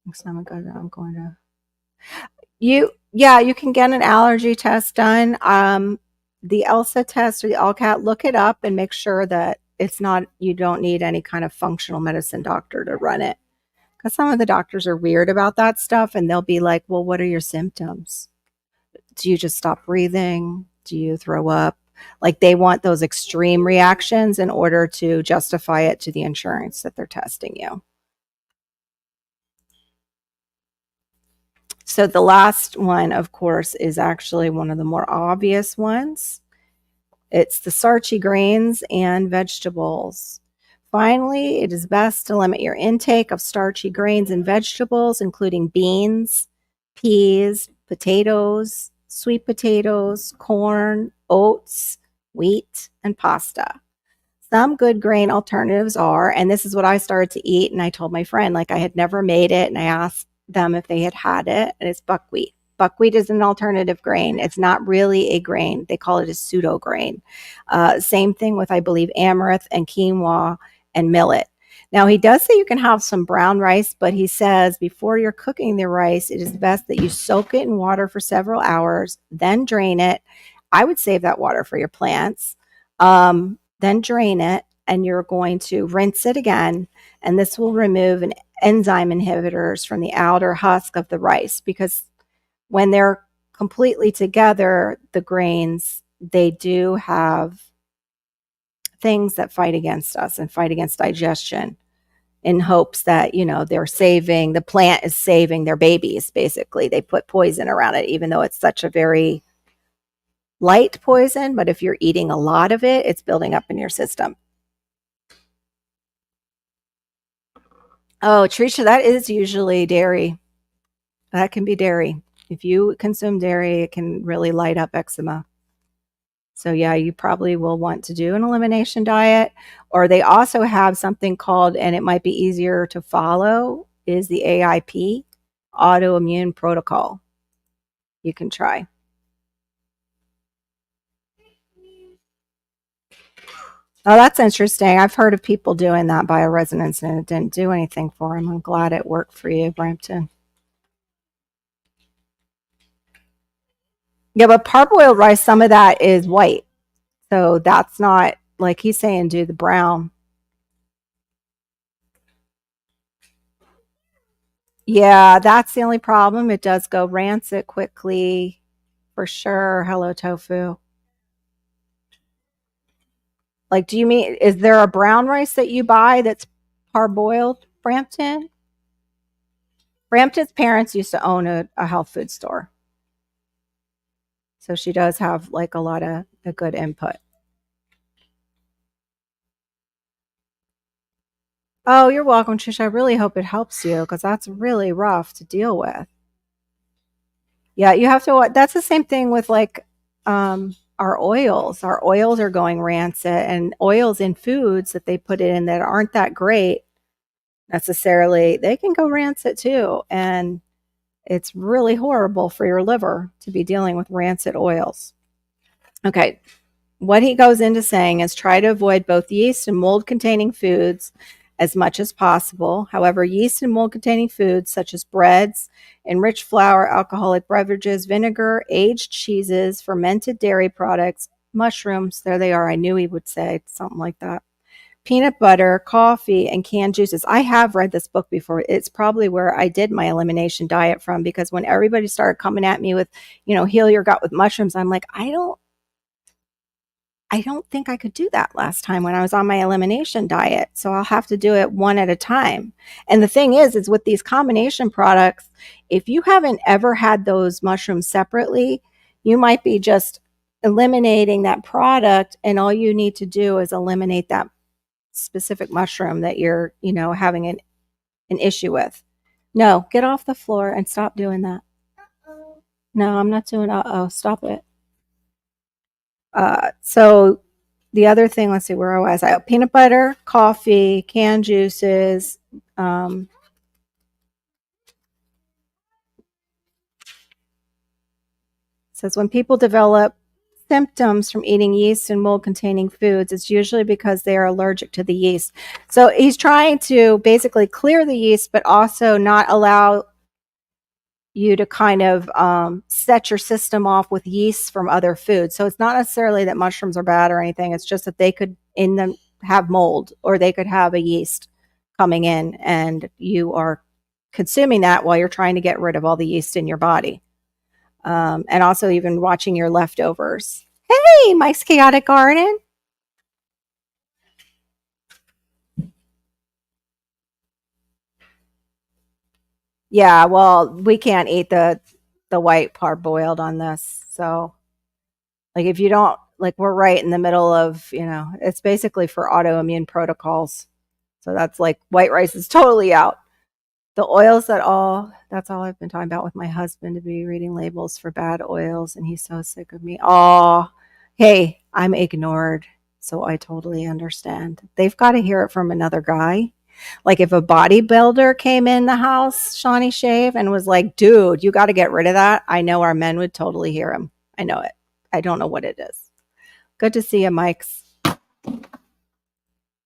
Next time I'm going to. Yeah, you can get an allergy test done. The ELSA test or the LCAT, look it up and make sure that it's not. You don't need any kind of functional medicine doctor to run it, because some of the doctors are weird about that stuff, and they'll be like, "Well, what are your symptoms? Do you just stop breathing? Do you throw up?" Like they want those extreme reactions in order to justify it to the insurance that they're testing you. So the last one, of course, is actually one of the more obvious ones. It's the starchy grains and vegetables. Finally, it is best to limit your intake of starchy grains and vegetables, including beans, peas, potatoes, sweet potatoes, corn, oats, wheat, and pasta. Some good grain alternatives are, and this is what I started to eat, and I told my friend, like I had never made it, and I asked them if they had it, and it's buckwheat. Buckwheat is an alternative grain. It's not really a grain. They call it a pseudo grain. Same thing with, I believe, amaranth and quinoa and millet. Now, he does say you can have some brown rice, but he says before you're cooking the rice, it is best that you soak it in water for several hours, then drain it. I would save that water for your plants. Then drain it, and you're going to rinse it again, and this will remove an enzyme inhibitors from the outer husk of the rice, because when they're completely together, the grains, they do have things that fight against us and fight against digestion, in hopes that, the plant is saving their babies. Basically, they put poison around it, even though it's such a very light poison, but if you're eating a lot of it, it's building up in your system. Oh, Tricia, that is usually dairy. That can be dairy. If you consume dairy, it can really light up eczema. So yeah, you probably will want to do an elimination diet, or they also have something called, and it might be easier to follow, is the AIP, autoimmune protocol. You can try. Oh, that's interesting. I've heard of people doing that bioresonance, and it didn't do anything for them. I'm glad it worked for you, Brampton. Yeah, but parboiled rice, some of that is white. So that's not, like he's saying, do the brown. Yeah, that's the only problem. It does go rancid quickly, for sure. Hello, tofu. Like, do you mean, is there a brown rice that you buy that's parboiled, Brampton? Brampton's parents used to own a health food store. So she does have like a lot of a good input. Oh, you're welcome, Trisha. I really hope it helps you, because that's really rough to deal with. Yeah, you have to. That's the same thing with like our oils. Our oils are going rancid, and oils in foods that they put in that aren't that great necessarily, they can go rancid too. And it's really horrible for your liver to be dealing with rancid oils. Okay, what he goes into saying is try to avoid both yeast and mold containing foods as much as possible. However, yeast and mold containing foods such as breads, enriched flour, alcoholic beverages, vinegar, aged cheeses, fermented dairy products, mushrooms, there they are. I knew he would say something like that. Peanut butter, coffee, and canned juices. I have read this book before. It's probably where I did my elimination diet from, because when everybody started coming at me with, heal your gut with mushrooms, I'm like, I don't think I could do that last time when I was on my elimination diet. So I'll have to do it one at a time. And the thing is with these combination products, if you haven't ever had those mushrooms separately, you might be just eliminating that product, and all you need to do is eliminate that specific mushroom that you're, having an issue with. No, get off the floor and stop doing that. No, I'm not doing stop it. So the other thing, let's see where I was. Peanut butter, coffee, canned juices. Says when people develop symptoms from eating yeast and mold containing foods, it's usually because they are allergic to the yeast. So he's trying to basically clear the yeast, but also not allow you to kind of set your system off with yeast from other foods. So it's not necessarily that mushrooms are bad or anything. It's just that they could in them have mold, or they could have a yeast coming in, and you are consuming that while you're trying to get rid of all the yeast in your body. And also even watching your leftovers. Hey, Mike's Chaotic Garden. Yeah, well, we can't eat the white parboiled on this. So, like, if you don't, like, we're right in the middle of, it's basically for autoimmune protocols. So that's like white rice is totally out. The oils that's all I've been talking about with my husband, to be reading labels for bad oils, and he's so sick of me. Oh, hey, I'm ignored. So I totally understand. They've got to hear it from another guy. Like if a bodybuilder came in the house, Shawnee Shave, and was like, dude, you got to get rid of that. I know our men would totally hear him. I know it. I don't know what it is. Good to see you, Mike's.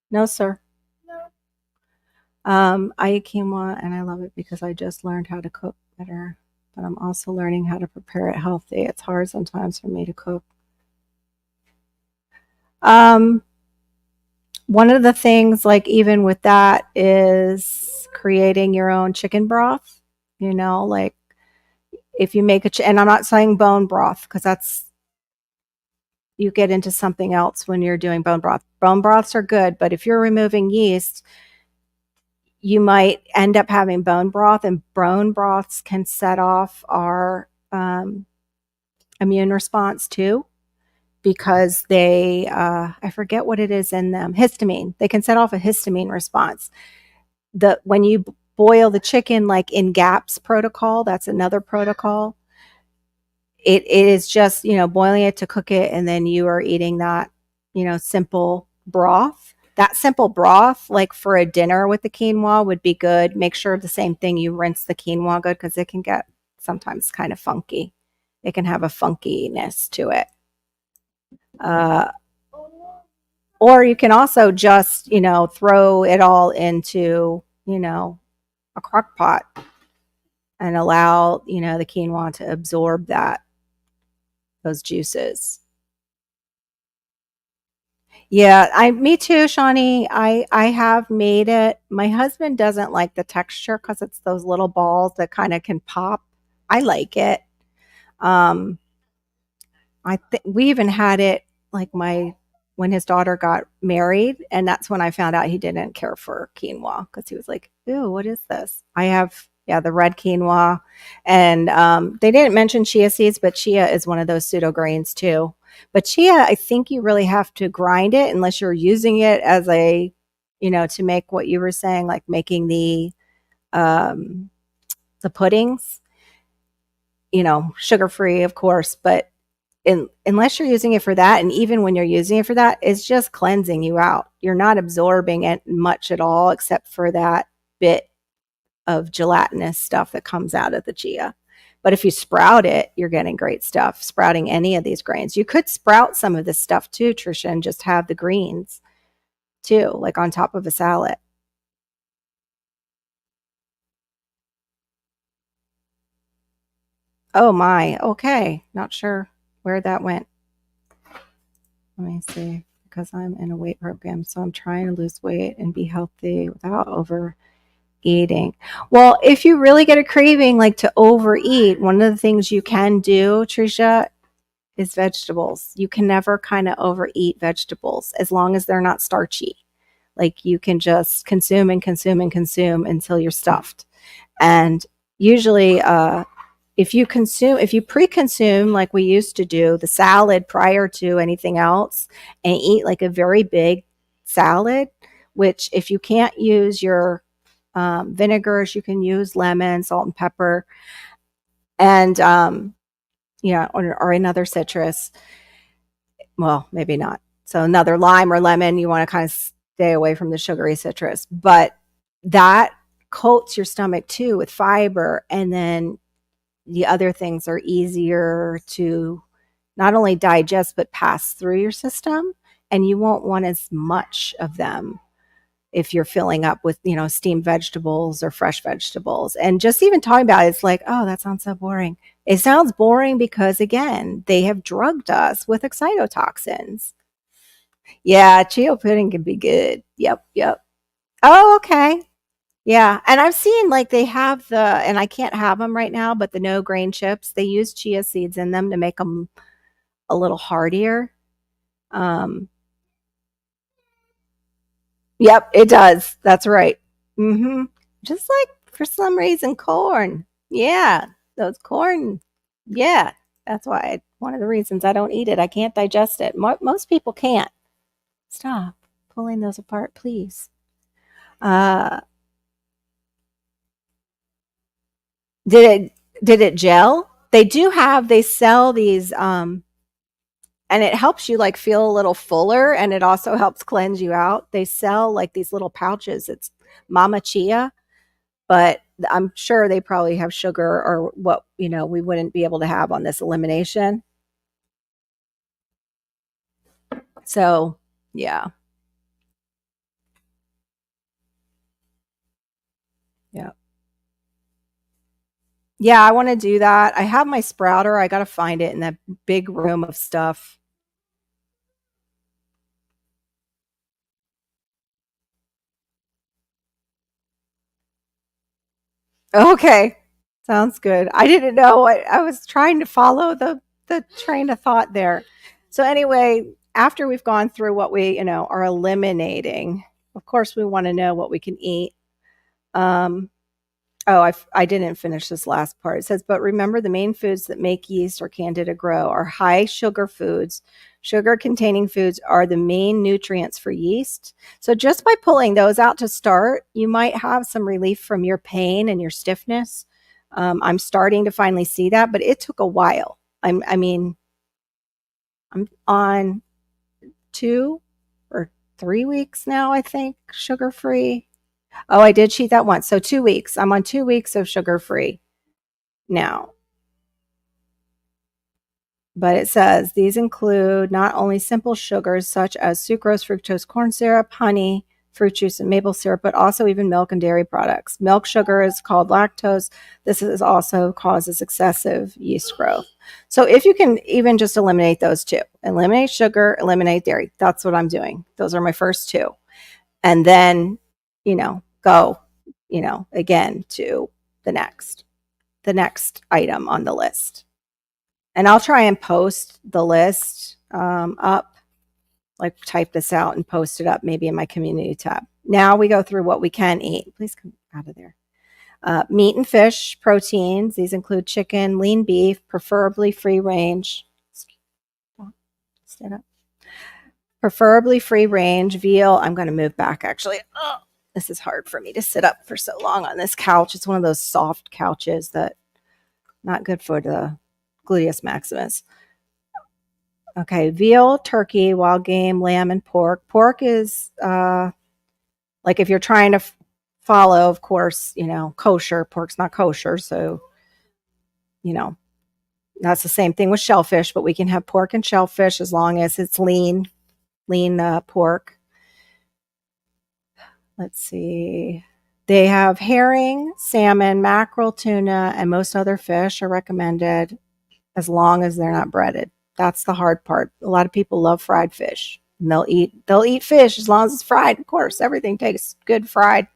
No, sir. I eat quinoa and I love it because I just learned how to cook better, but I'm also learning how to prepare it healthy. It's hard sometimes for me to cook. One of the things, like even with that, is creating your own chicken broth. Like if you make and I'm not saying bone broth, because you get into something else when you're doing bone broth. Bone broths are good, but if you're removing yeast, you might end up having bone broth, and bone broths can set off our immune response too, because they, I forget what it is in them, histamine. They can set off a histamine response. When you boil the chicken, like in GAPS protocol, that's another protocol. It is just, boiling it to cook it, and then you are eating that, simple broth. That simple broth, like for a dinner with the quinoa, would be good. Make sure the same thing, you rinse the quinoa good, because it can get sometimes kind of funky. It can have a funkiness to it. Or you can also just, throw it all into, a crock pot and allow, the quinoa to absorb those juices. Yeah, me too, Shawnee. I have made it. My husband doesn't like the texture because it's those little balls that kind of can pop. I like it. Um, we even had it like when his daughter got married, and that's when I found out he didn't care for quinoa, because he was like, "Ew, what is this?" I have the red quinoa, and they didn't mention chia seeds, but chia is one of those pseudo grains too. But chia, I think you really have to grind it unless you're using it as a, to make what you were saying, like making the puddings, sugar free, of course, but unless you're using it for that, and even when you're using it for that, it's just cleansing you out. You're not absorbing it much at all, except for that bit of gelatinous stuff that comes out of the chia. But if you sprout it, you're getting great stuff. Sprouting any of these grains. You could sprout some of this stuff too, Trisha, and just have the greens too, like on top of a salad. Oh my, okay. Not sure where that went. Let me see, because I'm in a weight program, so I'm trying to lose weight and be healthy without overeating. Well, if you really get a craving like to overeat, one of the things you can do, Trisha, is vegetables. You can never kind of overeat vegetables as long as they're not starchy. Like you can just consume and consume and consume until you're stuffed. And usually, if you pre-consume like we used to do the salad prior to anything else and eat like a very big salad, which if you can't use your vinegars, you can use lemon, salt and pepper, and yeah, or another citrus. Well, maybe not. So another lime or lemon, you want to kind of stay away from the sugary citrus, but that coats your stomach too with fiber, and then the other things are easier to not only digest but pass through your system, and you won't want as much of them if you're filling up with, steamed vegetables or fresh vegetables. And just even talking about it, it's like, oh, that sounds so boring. It sounds boring because, again, they have drugged us with excitotoxins. Yeah, chia pudding can be good. Yep, yep. Oh, okay. Yeah, and I've seen like they have and I can't have them right now, but the no grain chips, they use chia seeds in them to make them a little heartier. Um, yep, it does. That's right. Hmm. Just like for some reason, corn. Yeah, those corn. Yeah, that's why one of the reasons I don't eat it. I can't digest it. Most people can't. Stop pulling those apart, please. Uh, did it gel? They sell these and it helps you like feel a little fuller, and it also helps cleanse you out. They sell like these little pouches. It's Mama Chia, but I'm sure they probably have sugar or what, we wouldn't be able to have on this elimination. So, yeah. Yeah. Yeah, I want to do that. I have my sprouter. I got to find it in that big room of stuff. Okay. Sounds good. I didn't know. I was trying to follow the train of thought there. So anyway, after we've gone through what we, are eliminating, of course we want to know what we can eat. Um, Oh, I didn't finish this last part. It says, but remember the main foods that make yeast or candida grow are high sugar foods. Sugar containing foods are the main nutrients for yeast. So just by pulling those out to start, you might have some relief from your pain and your stiffness. I'm starting to finally see that, but it took a while. I mean, I'm on 2 or 3 weeks now, I think, sugar free. Oh, I did cheat that once. So 2 weeks. I'm on 2 weeks of sugar free now. But it says these include not only simple sugars such as sucrose, fructose, corn syrup, honey, fruit juice, and maple syrup, but also even milk and dairy products. Milk sugar is called lactose. This is also causes excessive yeast growth. So if you can even just eliminate those two, eliminate sugar, eliminate dairy. That's what I'm doing. Those are my first two. And then, go, again to the next item on the list. And I'll try and post the list up, like type this out and post it up maybe in my community tab. Now we go through what we can eat. Please come out of there. Meat and fish proteins. These include chicken, lean beef, preferably free range. Stand up. Preferably free range veal. I'm going to move back actually. Oh, this is hard for me to sit up for so long on this couch. It's one of those soft couches that not good for the gluteus maximus. Okay, veal, turkey, wild game, lamb, and pork. Pork is like if you're trying to follow, of course, kosher. Pork's not kosher, so you know, that's the same thing with shellfish, but we can have pork and shellfish as long as it's lean pork. Let's see. They have herring, salmon, mackerel, tuna, and most other fish are recommended as long as they're not breaded. That's the hard part. A lot of people love fried fish, and they'll eat fish as long as it's fried. Of course, everything tastes good fried.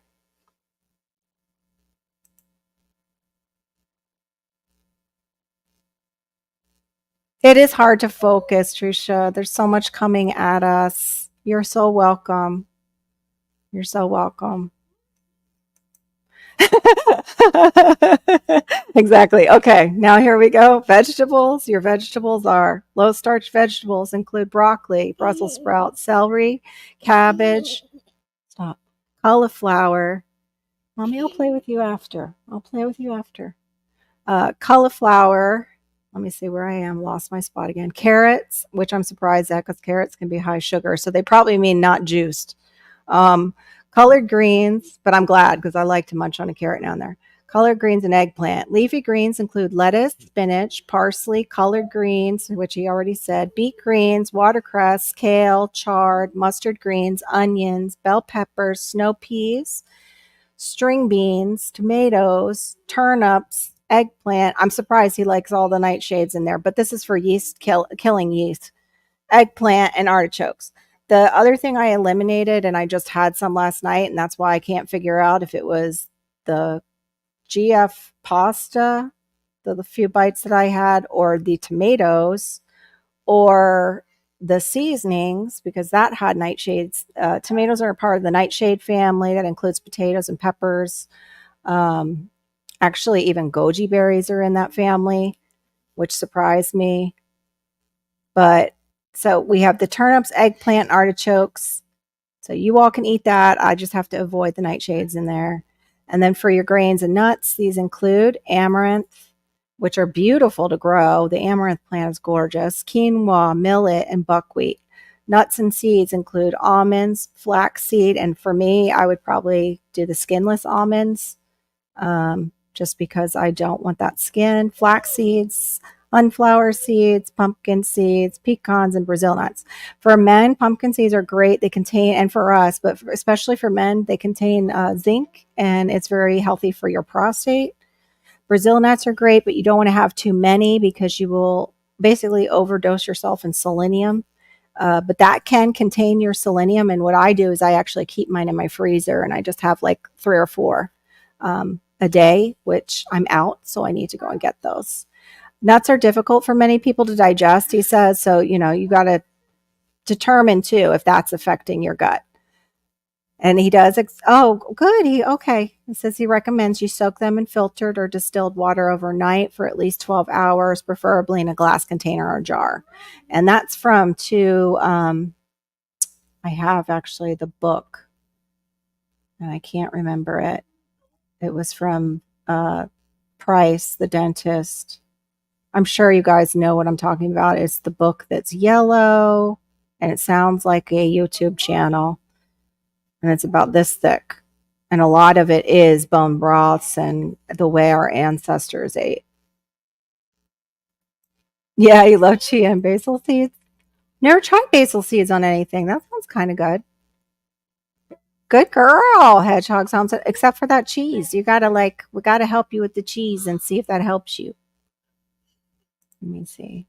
It is hard to focus, Trisha. There's so much coming at us. You're so welcome. You're so welcome. Exactly. Okay, now here we go. Vegetables. Your vegetables are low starch vegetables include broccoli, Brussels sprouts, celery, cabbage, stop, cauliflower. Mommy, I'll play with you after. I'll play with you after. Cauliflower. Let me see where I am. Lost my spot again. Carrots, which I'm surprised at because carrots can be high sugar. So they probably mean not juiced. Um, Colored greens, but I'm glad because I like to munch on a carrot now and there. Colored greens and eggplant. Leafy greens include lettuce, spinach, parsley, colored greens, which he already said, beet greens, watercress, kale, chard, mustard greens, onions, bell peppers, snow peas, string beans, tomatoes, turnips, eggplant. I'm surprised he likes all the nightshades in there, but this is for killing yeast. Eggplant and artichokes. The other thing I eliminated, and I just had some last night, and that's why I can't figure out if it was the GF pasta, the few bites that I had, or the tomatoes, or the seasonings, because that had nightshades. Tomatoes are a part of the nightshade family that includes potatoes and peppers. Um, Actually, even goji berries are in that family, which surprised me. But so we have the turnips, eggplant, artichokes. So you all can eat that. I just have to avoid the nightshades in there. And then for your grains and nuts, these include amaranth, which are beautiful to grow. The amaranth plant is gorgeous. Quinoa, millet, and buckwheat. Nuts and seeds include almonds, flaxseed, and for me, I would probably do the skinless almonds, just because I don't want that skin. Flax seeds, sunflower seeds, pumpkin seeds, pecans, and Brazil nuts. For men, pumpkin seeds are great. They contain, and for us, but especially for men, they contain zinc, and it's very healthy for your prostate. Brazil nuts are great, but you don't want to have too many because you will basically overdose yourself in selenium. But that can contain your selenium. And what I do is I actually keep mine in my freezer, and I just have like 3 or 4 a day, which I'm out. So I need to go and get those. Nuts are difficult for many people to digest, he says. So, you got to determine too if that's affecting your gut. And he does. Oh, good. Okay. He says he recommends you soak them in filtered or distilled water overnight for at least 12 hours, preferably in a glass container or jar. And that's from I have actually the book, and I can't remember it. It was from Price, the dentist. I'm sure you guys know what I'm talking about. It's the book that's yellow, and it sounds like a YouTube channel, and it's about this thick. And a lot of it is bone broths and the way our ancestors ate. Yeah, you love chia and basil seeds. Never tried basil seeds on anything. That sounds kind of good. Good girl, hedgehog sounds. Except for that cheese, we gotta help you with the cheese and see if that helps you. Let me see.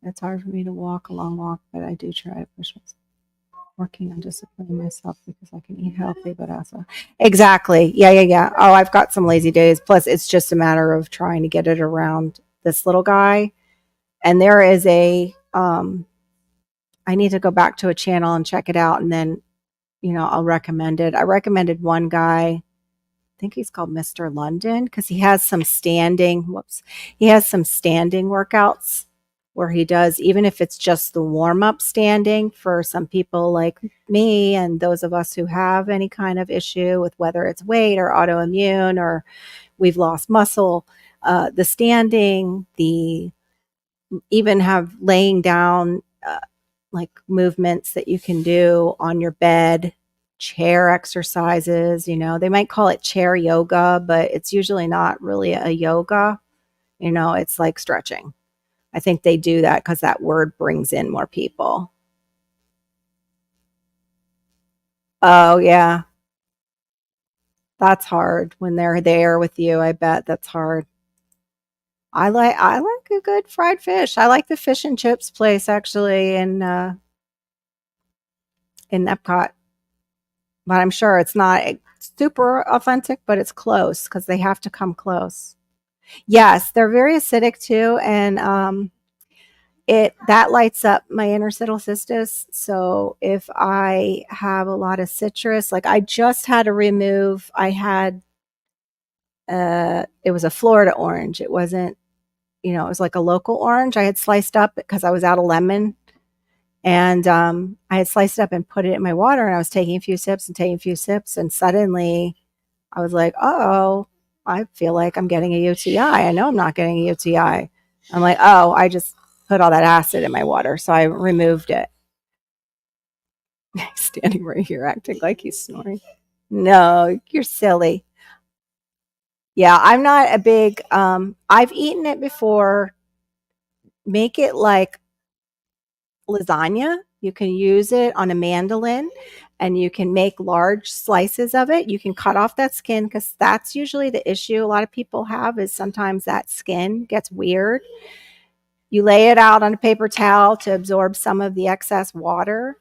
It's hard for me to walk a long walk, but I do try to push myself. Working on disciplining myself because I can eat healthy, but also exactly. Yeah. Oh, I've got some lazy days. Plus, it's just a matter of trying to get it around this little guy. And there is I need to go back to a channel and check it out, and then I'll recommend it. I recommended one guy. I think he's called Mr. London because he has some standing. He has some standing workouts where he does, even if it's just the warm up standing for some people like me and those of us who have any kind of issue with whether it's weight or autoimmune or we've lost muscle, the standing, the even have laying down like movements that you can do on your bed, chair exercises. They might call it chair yoga, but it's usually not really a yoga. It's like stretching. I think they do that because that word brings in more people. Oh, yeah. That's hard when they're there with you. I bet that's hard. I like a good fried fish. I like the fish and chips place actually in Epcot, but I'm sure it's not super authentic, but it's close because they have to come close. Yes, they're very acidic too, and it that lights up my interstitial cystis. So if I have a lot of citrus, like I just had to remove, I had it was a Florida orange. It wasn't, it was like a local orange. I had sliced up because I was out of lemon, and I had sliced it up and put it in my water, and I was taking a few sips and taking a few sips, and suddenly I was like, oh, I feel like I'm getting a UTI. I know I'm not getting a UTI. I'm like, oh, I just put all that acid in my water. So I removed it. Standing right here acting like he's snoring. No, you're silly. Yeah, I'm not a big, I've eaten it before. Make it like lasagna. You can use it on a mandolin and you can make large slices of it. You can cut off that skin because that's usually the issue a lot of people have is sometimes that skin gets weird. You lay it out on a paper towel to absorb some of the excess water,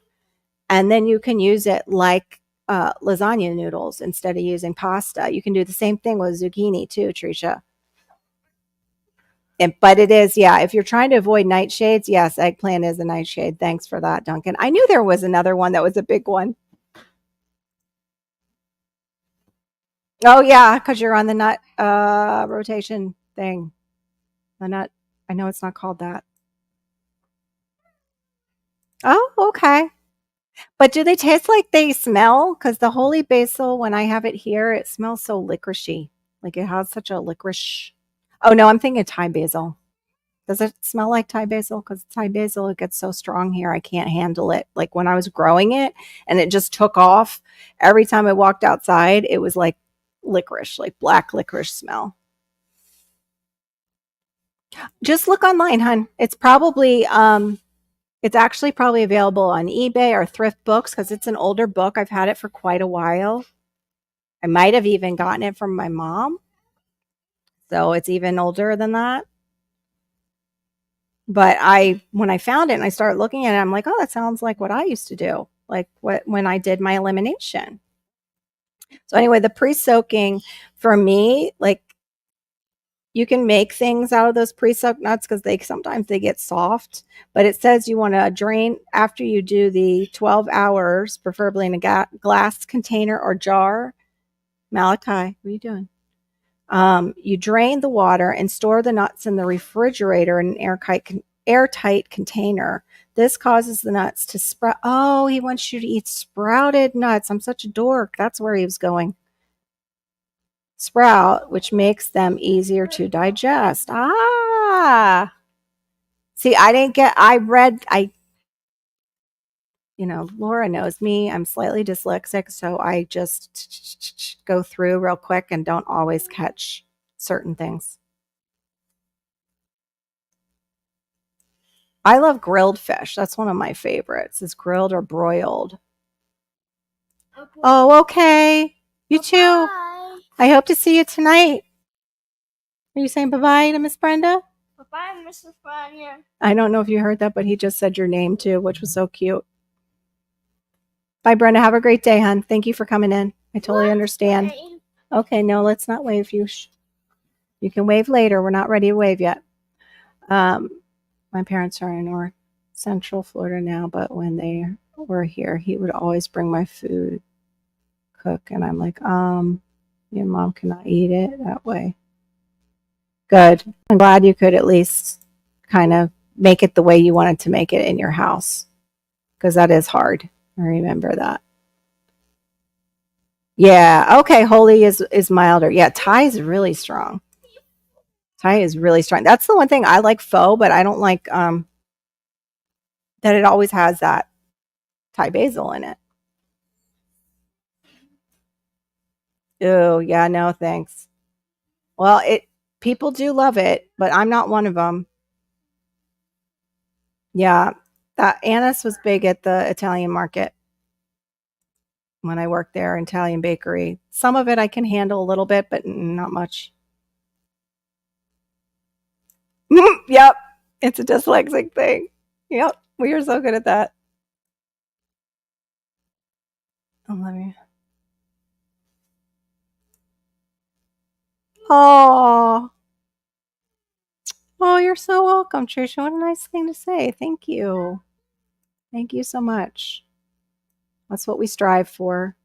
and then you can use it like lasagna noodles instead of using pasta. You can do the same thing with zucchini too, Tricia. But it is, yeah. If you're trying to avoid nightshades, yes, eggplant is a nightshade. Thanks for that, Duncan. I knew there was another one that was a big one. Oh yeah, because you're on the nut rotation thing. The nut. I know it's not called that. Oh, okay. But do they taste like they smell? Because the holy basil, when I have it here, it smells so licoricey. Like it has such a licorice. Oh no, I'm thinking Thai basil. Does it smell like Thai basil? Because Thai basil, it gets so strong here, I can't handle it. Like when I was growing it and it just took off, every time I walked outside, it was like licorice, like black licorice smell. Just look online, hun. It's actually probably available on eBay or thrift books because it's an older book. I've had it for quite a while. I might have even gotten it from my mom. So it's even older than that. But when I found it and I started looking at it, I'm like, oh, that sounds like what I used to do, like when I did my elimination. So anyway, the pre-soaking for me, like you can make things out of those pre-soaked nuts because sometimes they get soft. But it says you want to drain after you do the 12 hours, preferably in a glass container or jar. Malachi, what are you doing? You drain the water and store the nuts in the refrigerator in an airtight container. This causes the nuts to sprout. Oh, he wants you to eat sprouted nuts. I'm such a dork. That's where he was going. Sprout, which makes them easier to digest. Ah, see, Laura knows me. I'm slightly dyslexic, so I just go through real quick and don't always catch certain things. I love grilled fish. That's one of my favorites. Is grilled or broiled. Okay. Oh, okay. You too. Bye. I hope to see you tonight. Are you saying bye-bye to Miss Brenda? Bye-bye, Mrs. Brenda. I don't know if you heard that, but he just said your name too, which was so cute. Bye, Brenda. Have a great day, hon. Thank you for coming in. I totally understand. Okay, no, let's not wave. You can wave later. We're not ready to wave yet. My parents are in North Central Florida now, but when they were here, he would always bring my food, cook, and I'm like, your mom cannot eat it that way. Good. I'm glad you could at least kind of make it the way you wanted to make it in your house, because that is hard. I remember that. Yeah. Okay. Holy is milder. Yeah. Thai is really strong. Thai is really strong. That's the one thing I like pho, but I don't like that it always has that Thai basil in it. Oh, yeah, no, thanks. Well, People do love it, but I'm not one of them. Yeah, that anise was big at the Italian market when I worked there, Italian bakery. Some of it I can handle a little bit, but not much. Yep, it's a dyslexic thing. Yep, we are so good at that. Oh, let me. Oh, oh, you're so welcome, Trisha. What a nice thing to say. Thank you. Thank you so much. That's what we strive for.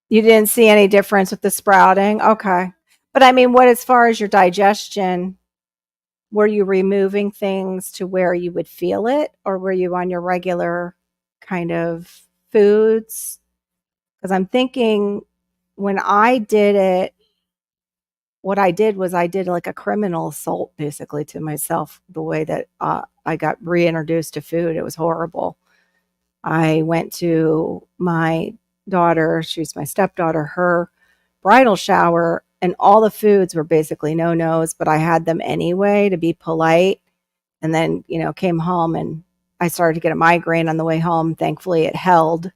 You didn't see any difference with the sprouting? Okay. But I mean, what as far as your digestion, were you removing things to where you would feel it, or were you on your regular kind of foods? Because I'm thinking when I did it, what I did was I did like a criminal assault basically to myself, the way that I got reintroduced to food. It was horrible. I went to my daughter, she's my stepdaughter, her bridal shower, and all the foods were basically no nos, but I had them anyway to be polite. And then, came home and I started to get a migraine on the way home. Thankfully, it held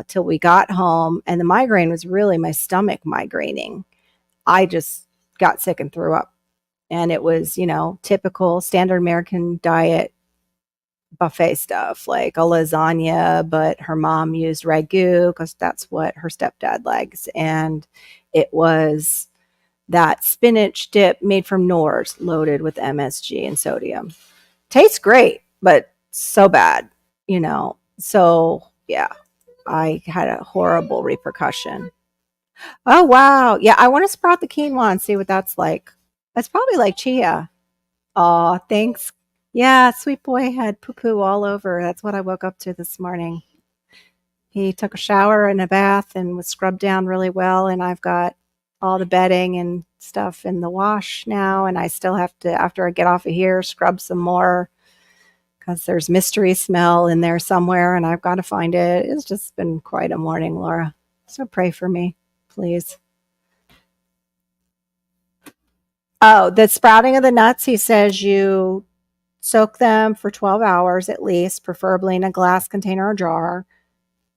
till we got home. And the migraine was really my stomach migraining. I just got sick and threw up. And it was, typical standard American diet buffet stuff like a lasagna, but her mom used ragu because that's what her stepdad likes. And it was that spinach dip made from Knorr's loaded with MSG and sodium. Tastes great, but so bad, So, yeah, I had a horrible repercussion. Oh, wow. Yeah, I want to sprout the quinoa and see what that's like. That's probably like chia. Oh, thanks. Yeah, sweet boy had poo poo all over. That's what I woke up to this morning. He took a shower and a bath and was scrubbed down really well. And I've got all the bedding and stuff in the wash now. And I still have to, after I get off of here, scrub some more because there's mystery smell in there somewhere and I've got to find it. It's just been quite a morning, Laura. So pray for me, please. Oh, the sprouting of the nuts, he says you soak them for 12 hours at least, preferably in a glass container or jar.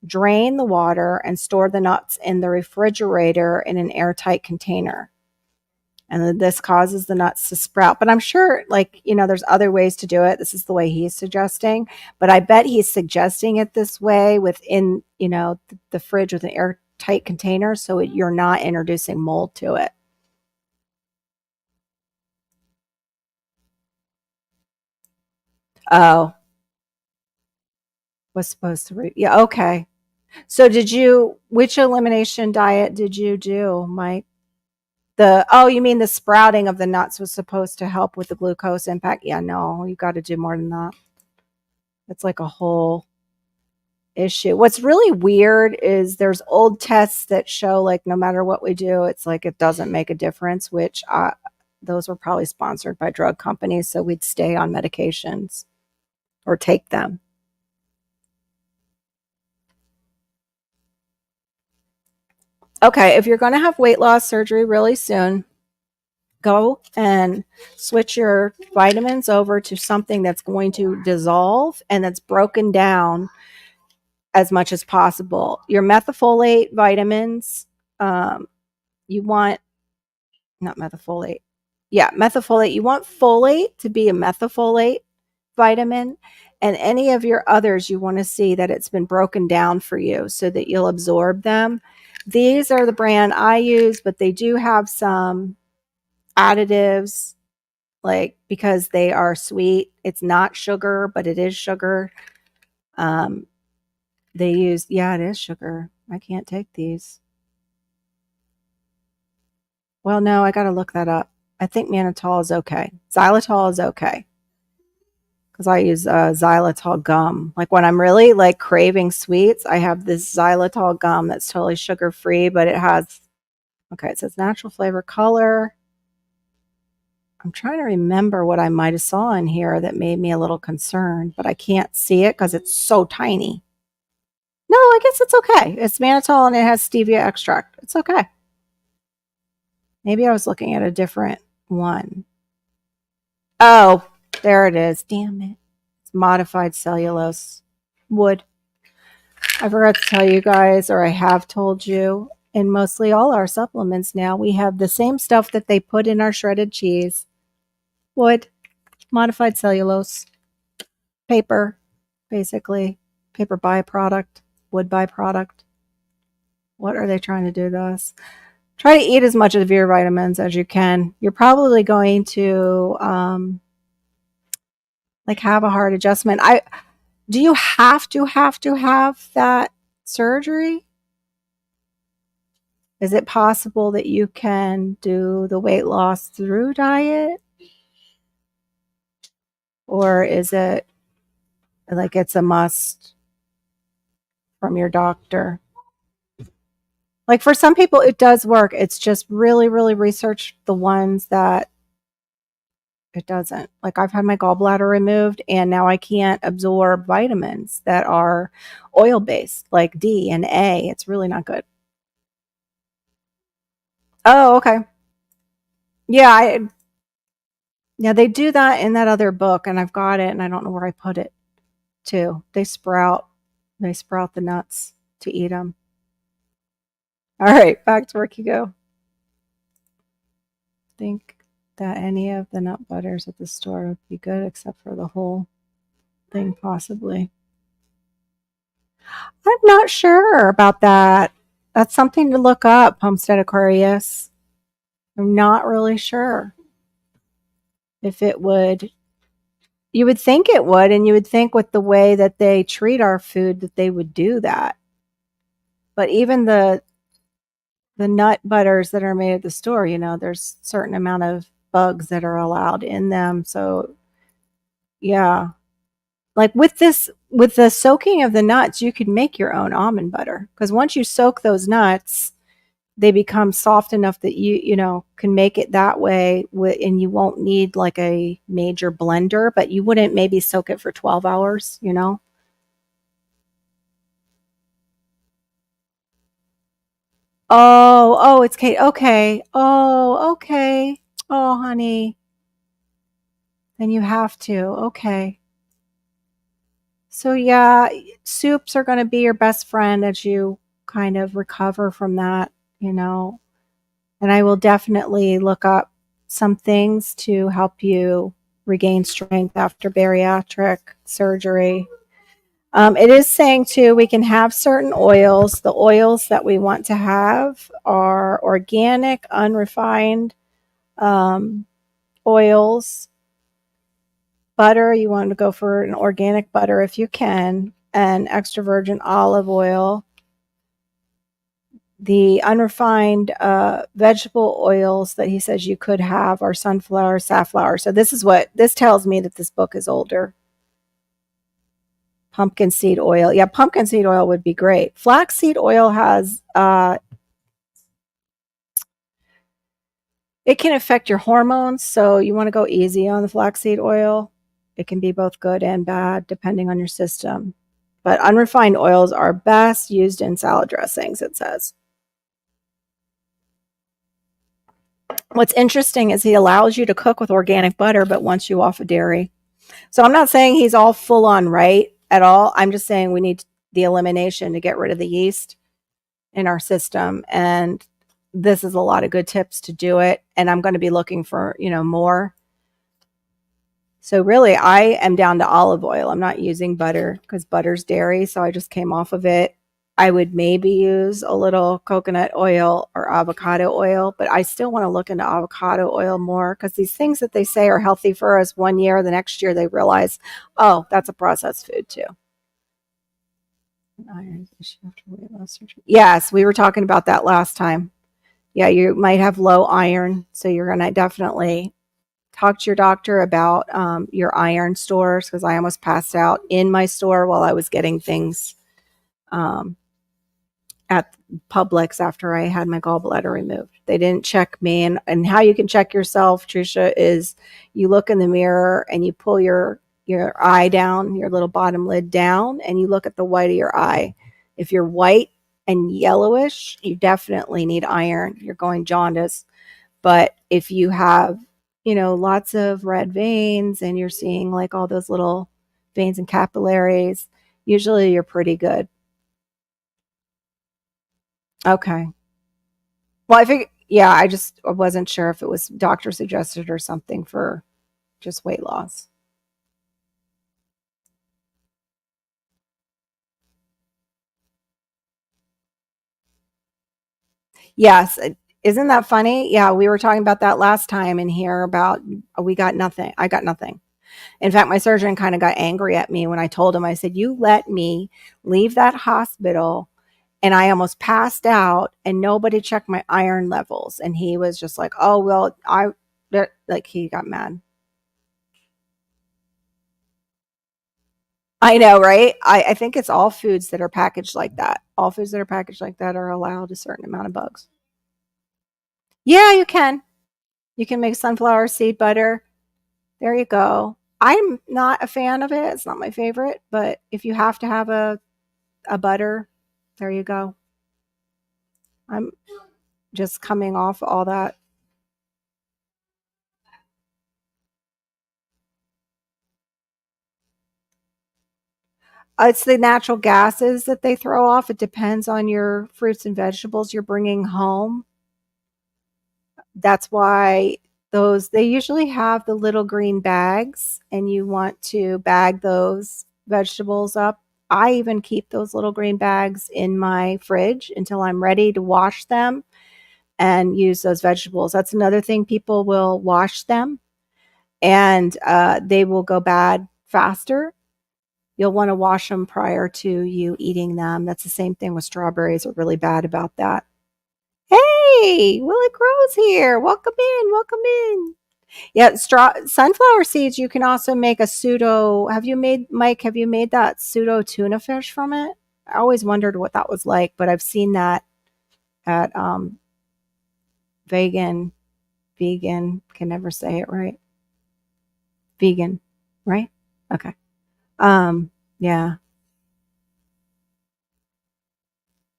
Drain the water and store the nuts in the refrigerator in an airtight container. And then this causes the nuts to sprout. But I'm sure, there's other ways to do it. This is the way he's suggesting. But I bet he's suggesting it this way within, the fridge with an airtight container so you're not introducing mold to it. Oh, was supposed to yeah, okay. So which elimination diet did you do, Mike? You mean the sprouting of the nuts was supposed to help with the glucose impact? Yeah, no, you got to do more than that. It's like a whole issue. What's really weird is there's old tests that show like no matter what we do, it's like it doesn't make a difference, which those were probably sponsored by drug companies, so we'd stay on medications or take them. Okay, if you're going to have weight loss surgery really soon, go and switch your vitamins over to something that's going to dissolve and that's broken down as much as possible. Your methylfolate vitamins, you want not methylfolate. Yeah, methylfolate. You want folate to be a methylfolate vitamin. And any of your others, you want to see that it's been broken down for you so that you'll absorb them. These are the brand I use, but they do have some additives, like because they are sweet. It's not sugar, but it is sugar. Um, yeah, it is sugar. I can't take these. Well, no, I got to look that up. I think mannitol is okay. Xylitol is okay because I use xylitol gum. Like when I'm really like craving sweets, I have this xylitol gum that's totally sugar free, but it has, okay, it says natural flavor color. I'm trying to remember what I might have saw in here that made me a little concerned, but I can't see it because it's so tiny. No, I guess it's okay. It's mannitol and it has stevia extract. It's okay. Maybe I was looking at a different one. Oh, there it is. Damn it. It's modified cellulose wood. I forgot to tell you guys, or I have told you, in mostly all our supplements now, we have the same stuff that they put in our shredded cheese. Wood, modified cellulose, paper, basically. Paper byproduct, wood byproduct. What are they trying to do to us? Try to eat as much of your vitamins as you can. You're probably going to like have a heart adjustment. Do you have to have that surgery? Is it possible that you can do the weight loss through diet? Or is it like it's a must from your doctor? Like for some people, it does work. It's just really, really research the ones that it doesn't. Like I've had my gallbladder removed and now I can't absorb vitamins that are oil based, like D and A. It's really not good. Oh, okay. Yeah, yeah, they do that in that other book and I've got it and I don't know where I put it too. They sprout the nuts to eat them. All right, back to work you go. Think that any of the nut butters at the store would be good except for the whole thing, possibly. I'm not sure about that. That's something to look up, Homestead Aquarius. I'm not really sure if it would. You would think it would, and you would think with the way that they treat our food that they would do that. But even the nut butters that are made at the store, there's a certain amount of bugs that are allowed in them. So, yeah. Like with the soaking of the nuts, you could make your own almond butter because once you soak those nuts, they become soft enough that you can make it that way and you won't need like a major blender, but you wouldn't maybe soak it for 12 hours. Oh, it's Kate. Okay. Oh, okay. Oh, honey. Then you have to. Okay. So yeah, soups are going to be your best friend as you kind of recover from that. And I will definitely look up some things to help you regain strength after bariatric surgery. It is saying too, we can have certain oils. The oils that we want to have are organic, unrefined um, oils. Butter, you want to go for an organic butter if you can, and extra virgin olive oil. The unrefined vegetable oils that he says you could have are sunflower, safflower. So this tells me that this book is older. Pumpkin seed oil. Yeah, pumpkin seed oil would be great. Flaxseed oil has it can affect your hormones, so you want to go easy on the flaxseed oil. It can be both good and bad depending on your system. But unrefined oils are best used in salad dressings, it says. What's interesting is he allows you to cook with organic butter, but wants you off of dairy. So I'm not saying he's all full on right at all. I'm just saying we need the elimination to get rid of the yeast in our system. And this is a lot of good tips to do it. And I'm going to be looking for, more. So really, I am down to olive oil. I'm not using butter because butter's dairy. So I just came off of it. I would maybe use a little coconut oil or avocado oil, but I still want to look into avocado oil more because these things that they say are healthy for us one year, the next year they realize, oh, that's a processed food too. Iron issue after weight loss surgery. Yes, we were talking about that last time. Yeah, you might have low iron, so you're going to definitely talk to your doctor about your iron stores because I almost passed out in my store while I was getting things at Publix after I had my gallbladder removed. They didn't check me. And how you can check yourself, Trisha, is you look in the mirror and you pull your eye down, your little bottom lid down, and you look at the white of your eye. If you're white and yellowish, you definitely need iron. You're going jaundice. But if you have, lots of red veins and you're seeing like all those little veins and capillaries, usually you're pretty good. Okay. Well, I think, yeah, I wasn't sure if it was doctor suggested or something for just weight loss. Yes. Isn't that funny? Yeah, we were talking about that last time in here about we got nothing. I got nothing. In fact, my surgeon kind of got angry at me when I told him, I said, "You let me leave that hospital and I almost passed out and nobody checked my iron levels." And he was just like, "Oh, well, like he got mad." I know, right? I think it's all foods that are packaged like that. All foods that are packaged like that are allowed a certain amount of bugs. Yeah, you can. You can make sunflower seed butter. There you go. I'm not a fan of it. It's not my favorite, but if you have to have a butter, there you go. I'm just coming off all that. It's the natural gases that they throw off. It depends on your fruits and vegetables you're bringing home. That's why they usually have the little green bags, and you want to bag those vegetables up. I even keep those little green bags in my fridge until I'm ready to wash them and use those vegetables. That's another thing. People will wash them and they will go bad faster. You'll want to wash them prior to you eating them. That's the same thing with strawberries. Are really bad about that. Hey, Willie Crow's here. Welcome in. Welcome in. Yeah, sunflower seeds. You can also make a pseudo. Have you made Mike? Have you made that pseudo tuna fish from it? I always wondered what that was like, but I've seen that at vegan. Vegan can never say it right. Vegan, right? Okay. Yeah.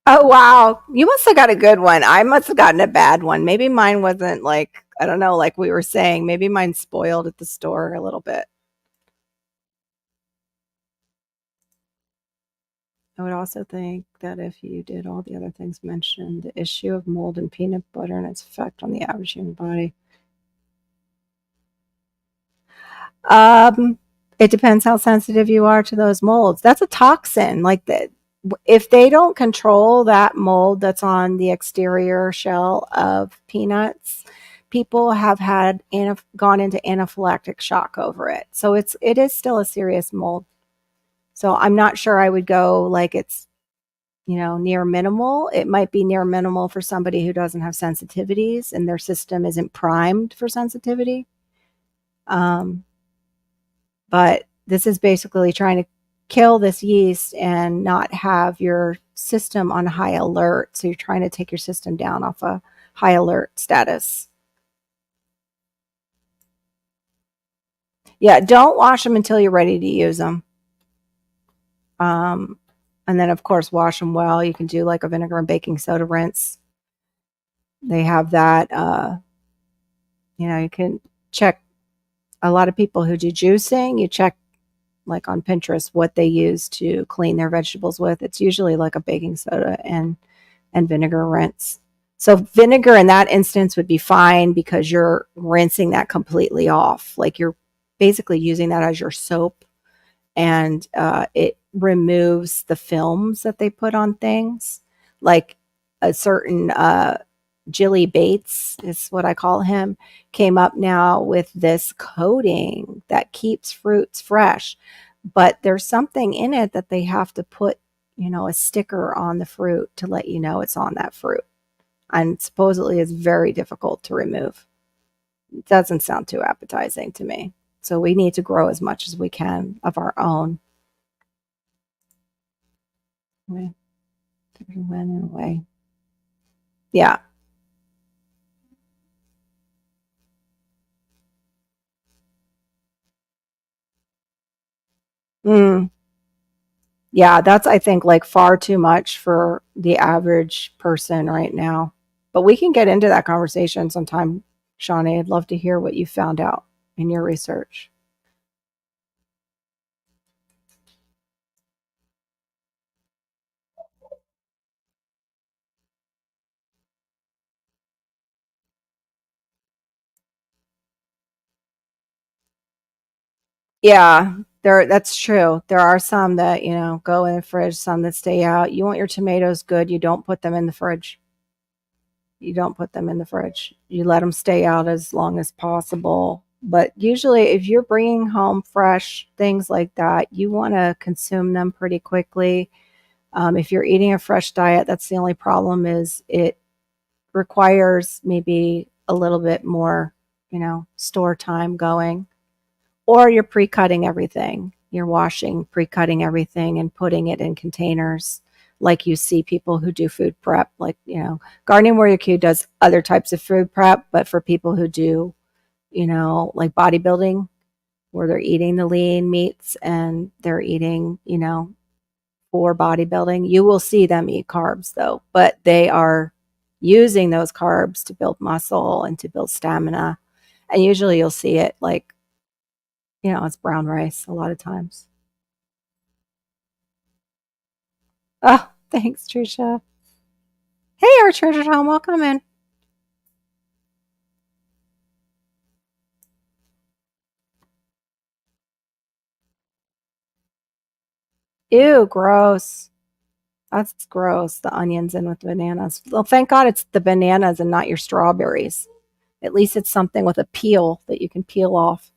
Oh wow, you must have got a good one. I must have gotten a bad one. Maybe mine wasn't like I don't know, like we were saying. Maybe mine spoiled at the store a little bit. I would also think that if you did all the other things mentioned, the issue of mold and peanut butter and its effect on the average human body. Um, it depends how sensitive you are to those molds. That's a toxin. Like that, if they don't control that mold that's on the exterior shell of peanuts, people have gone into anaphylactic shock over it. So it is still a serious mold. So I'm not sure I would go like it's near minimal. It might be near minimal for somebody who doesn't have sensitivities and their system isn't primed for sensitivity. Um, but this is basically trying to kill this yeast and not have your system on high alert. So you're trying to take your system down off a high alert status. Yeah, don't wash them until you're ready to use them. Um, and then, of course, wash them well. You can do like a vinegar and baking soda rinse. They have that. You can check a lot of people who do juicing. You check like on Pinterest what they use to clean their vegetables with. It's usually like a baking soda and vinegar rinse. So vinegar in that instance would be fine because you're rinsing that completely off. Like you're basically using that as your soap, and it removes the films that they put on things. Like a certain Jilly Bates is what I call him, came up now with this coating that keeps fruits fresh. But there's something in it that they have to put, a sticker on the fruit to let you know it's on that fruit. And supposedly it's very difficult to remove. It doesn't sound too appetizing to me. So we need to grow as much as we can of our own. When and away. Yeah. Mm. Yeah, that's, I think, like far too much for the average person right now. But we can get into that conversation sometime, Shawnee. I'd love to hear what you found out in your research. Yeah, that's true. There are some that, go in the fridge, some that stay out. You want your tomatoes good, you don't put them in the fridge. You don't put them in the fridge. You let them stay out as long as possible. But usually, if you're bringing home fresh things like that, you want to consume them pretty quickly. If you're eating a fresh diet, that's the only problem is it requires maybe a little bit more, store time going. Or you're pre-cutting everything. You're washing, pre-cutting everything and putting it in containers like you see people who do food prep. Like, Gardening Warrior Q does other types of food prep, but for people who do, like bodybuilding, where they're eating the lean meats and they're eating, for bodybuilding, you will see them eat carbs though, but they are using those carbs to build muscle and to build stamina. And usually you'll see it like, it's brown rice a lot of times. Oh, thanks, Trisha. Hey, our treasured home, welcome in. Ew, gross. That's gross. The onions in with bananas. Well, thank God it's the bananas and not your strawberries. At least it's something with a peel that you can peel off.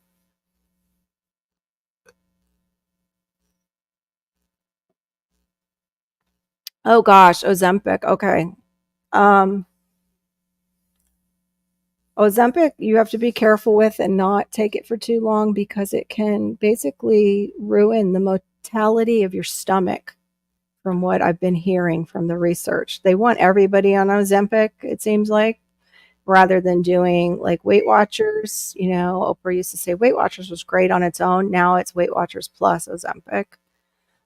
Oh gosh, Ozempic. Okay. Um, Ozempic, you have to be careful with and not take it for too long because it can basically ruin the motility of your stomach, from what I've been hearing from the research. They want everybody on Ozempic, it seems like, rather than doing like Weight Watchers. Oprah used to say Weight Watchers was great on its own. Now it's Weight Watchers plus Ozempic.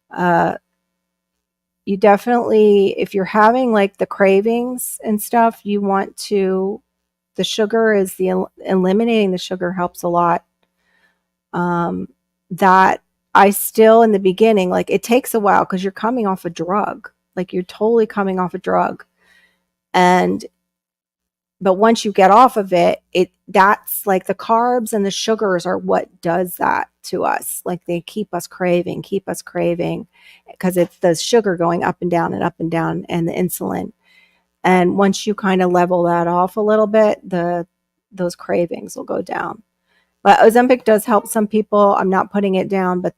Uh, you definitely, if you're having like the cravings and stuff, you want to, the sugar is eliminating the sugar helps a lot. That I still in the beginning, like it takes a while because you're coming off a drug, like you're totally coming off a drug. And but once you get off of it, that's like the carbs and the sugars are what does that to us. Like they keep us craving because it's the sugar going up and down and the insulin. And once you kind of level that off a little bit, those cravings will go down. But Ozempic does help some people. I'm not putting it down, but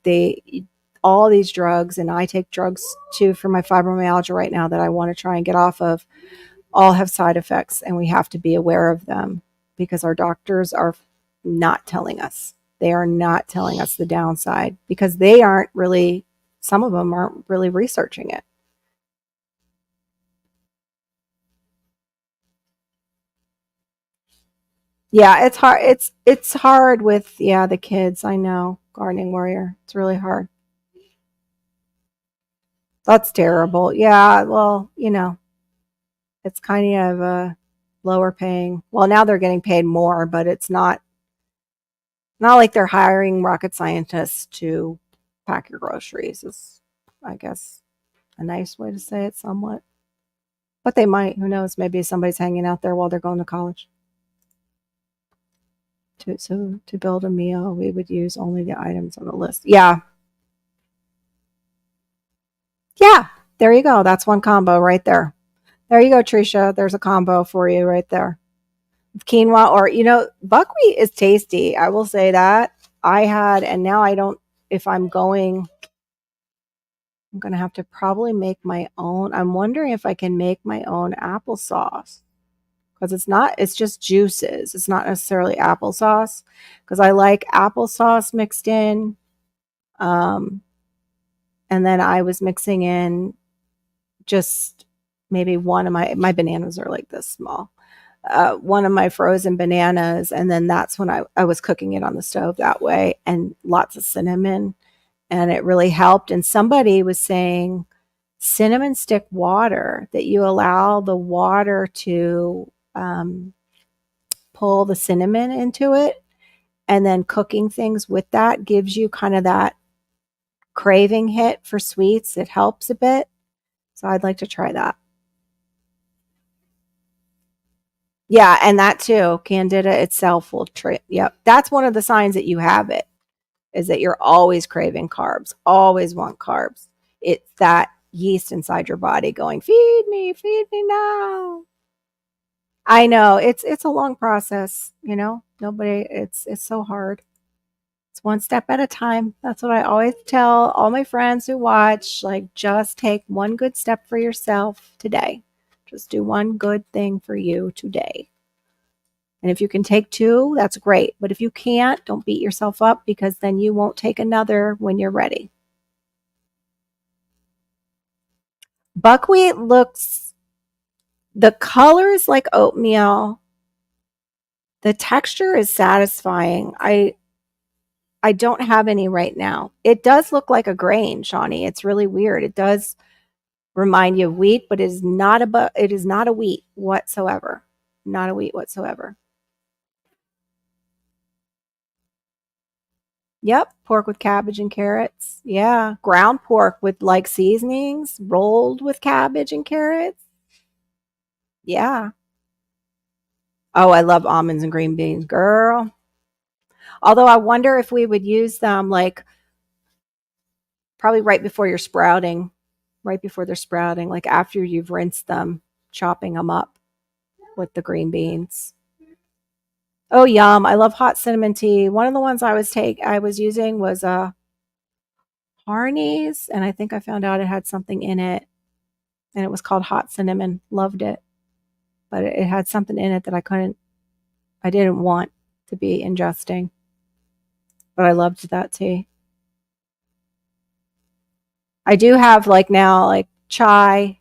all these drugs, and I take drugs too for my fibromyalgia right now that I want to try and get off of, all have side effects, and we have to be aware of them because our doctors are not telling us. They are not telling us the downside because they aren't really, some of them aren't really researching it. Yeah, it's hard. It's hard with, yeah, the kids. I know, Gardening Warrior. It's really hard. That's terrible. Yeah, well, it's kind of a lower paying. Well, now they're getting paid more, but it's not like they're hiring rocket scientists to pack your groceries. Is, I guess, a nice way to say it, somewhat. But they might. Who knows? Maybe somebody's hanging out there while they're going to college. To build a meal, we would use only the items on the list. Yeah, yeah. There you go. That's one combo right there. There you go, Tricia. There's a combo for you right there. Quinoa, or buckwheat is tasty. I will say that. I had, and now I don't. If I'm going, I'm gonna have to probably make my own. I'm wondering if I can make my own applesauce because it's not. It's just juices. It's not necessarily applesauce because I like applesauce mixed in. Um, and then I was mixing in just maybe one of my bananas are like this small. One of my frozen bananas, and then that's when I was cooking it on the stove that way, and lots of cinnamon and it really helped. And somebody was saying cinnamon stick water, that you allow the water to pull the cinnamon into it, and then cooking things with that gives you kind of that craving hit for sweets. It helps a bit. So I'd like to try that. Yeah, and that too, candida itself will trip. Yep. That's one of the signs that you have it, is that you're always craving carbs, always want carbs. It's that yeast inside your body going, feed me now. I know it's a long process, you know. Nobody, it's so hard. It's one step at a time. That's what I always tell all my friends who watch. Like, just take one good step for yourself today. Just do one good thing for you today. And if you can take two, that's great. But if you can't, don't beat yourself up, because then you won't take another when you're ready. Buckwheat looks, the color is like oatmeal. The texture is satisfying. I don't have any right now. It does look like a grain, Shawnee. It's really weird. It does remind you of wheat, but it is not a wheat whatsoever. Not a wheat whatsoever. Yep, pork with cabbage and carrots. Yeah, ground pork with like seasonings, rolled with cabbage and carrots. Yeah. Oh, I love almonds and green beans, girl. Although I wonder if we would use them like probably right before you're sprouting, right before they're sprouting, like after you've rinsed them, chopping them up with the green beans. Oh, yum. I love hot cinnamon tea. One of the ones I was using was Harney's, and I think I found out it had something in it, and it was called hot cinnamon. Loved it. But it had something in it that I didn't want to be ingesting. But I loved that tea. I do have like now like chai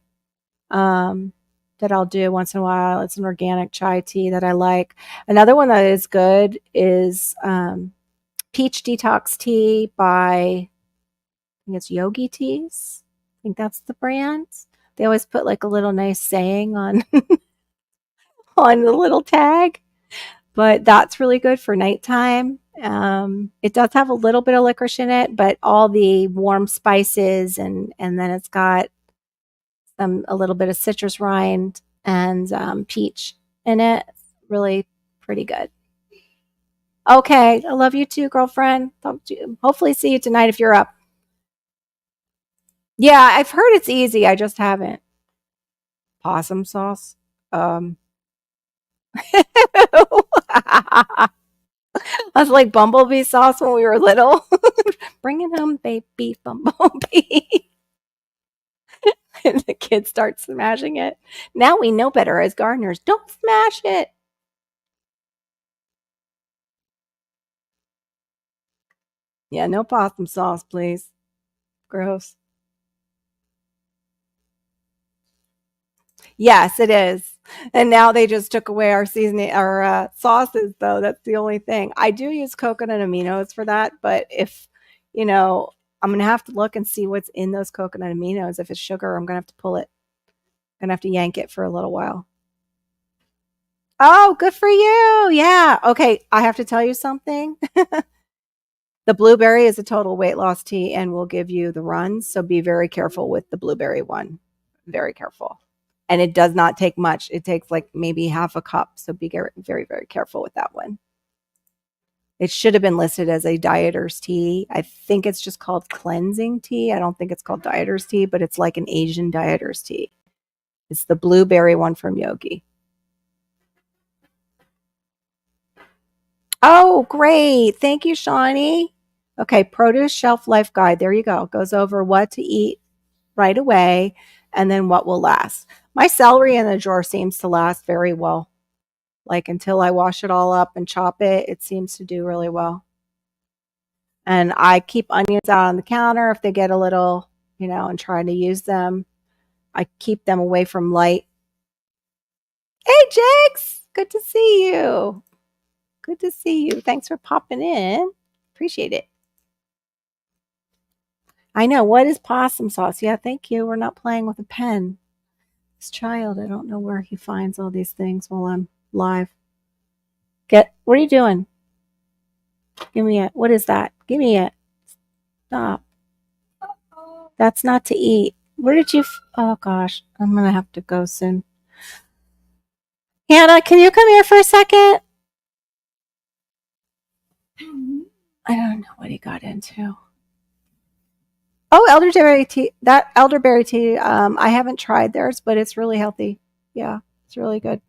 that I'll do once in a while. It's an organic chai tea that I like. Another one that is good is peach detox tea by, I think it's Yogi Teas. I think that's the brand. They always put like a little nice saying on on the little tag, but that's really good for nighttime. It does have a little bit of licorice in it, but all the warm spices, and then it's got a little bit of citrus rind and peach in it. Really pretty good. Okay, I love you too, girlfriend. Talk to you. Hopefully, see you tonight if you're up. Yeah, I've heard it's easy. I just haven't. Possum sauce. That's like bumblebee sauce when we were little. Bring it home, baby bumblebee. And the kids start smashing it. Now we know better as gardeners. Don't smash it. Yeah, no possum sauce, please. Gross. Yes, it is. And now they just took away our seasoning, our sauces, though. That's the only thing. I do use coconut aminos for that, but if, you know, I'm going to have to look and see what's in those coconut aminos. If it's sugar, I'm going to have to pull it. I'm going to have to yank it for a little while. Oh, good for you. Yeah. Okay. I have to tell you something. The blueberry is a total weight loss tea and will give you the runs. So be very careful with the blueberry one. Very careful. And it does not take much. It takes like maybe half a cup. So be very, very, very careful with that one. It should have been listed as a dieter's tea. I think it's just called cleansing tea. I don't think it's called dieter's tea, but it's like an Asian dieter's tea. It's the blueberry one from Yogi. Oh, great. Thank you, Shawnee. Okay, produce shelf life guide. There you go. Goes over what to eat right away and then what will last. My celery in the drawer seems to last very well. Like until I wash it all up and chop it, it seems to do really well. And I keep onions out on the counter if they get a little, and trying to use them. I keep them away from light. Hey, Jakes, good to see you. Good to see you. Thanks for popping in. Appreciate it. I know. What is possum sauce? Yeah, thank you. We're not playing with a pen. This child, I don't know where he finds all these things while I'm live. What are you doing? Give me it. What is that? Give me it. Stop. That's not to eat. Where did you? Oh gosh, I'm gonna have to go soon. Hannah, can you come here for a second? I don't know what he got into. Oh, elderberry tea. That elderberry tea. I haven't tried theirs, but it's really healthy. Yeah, it's really good.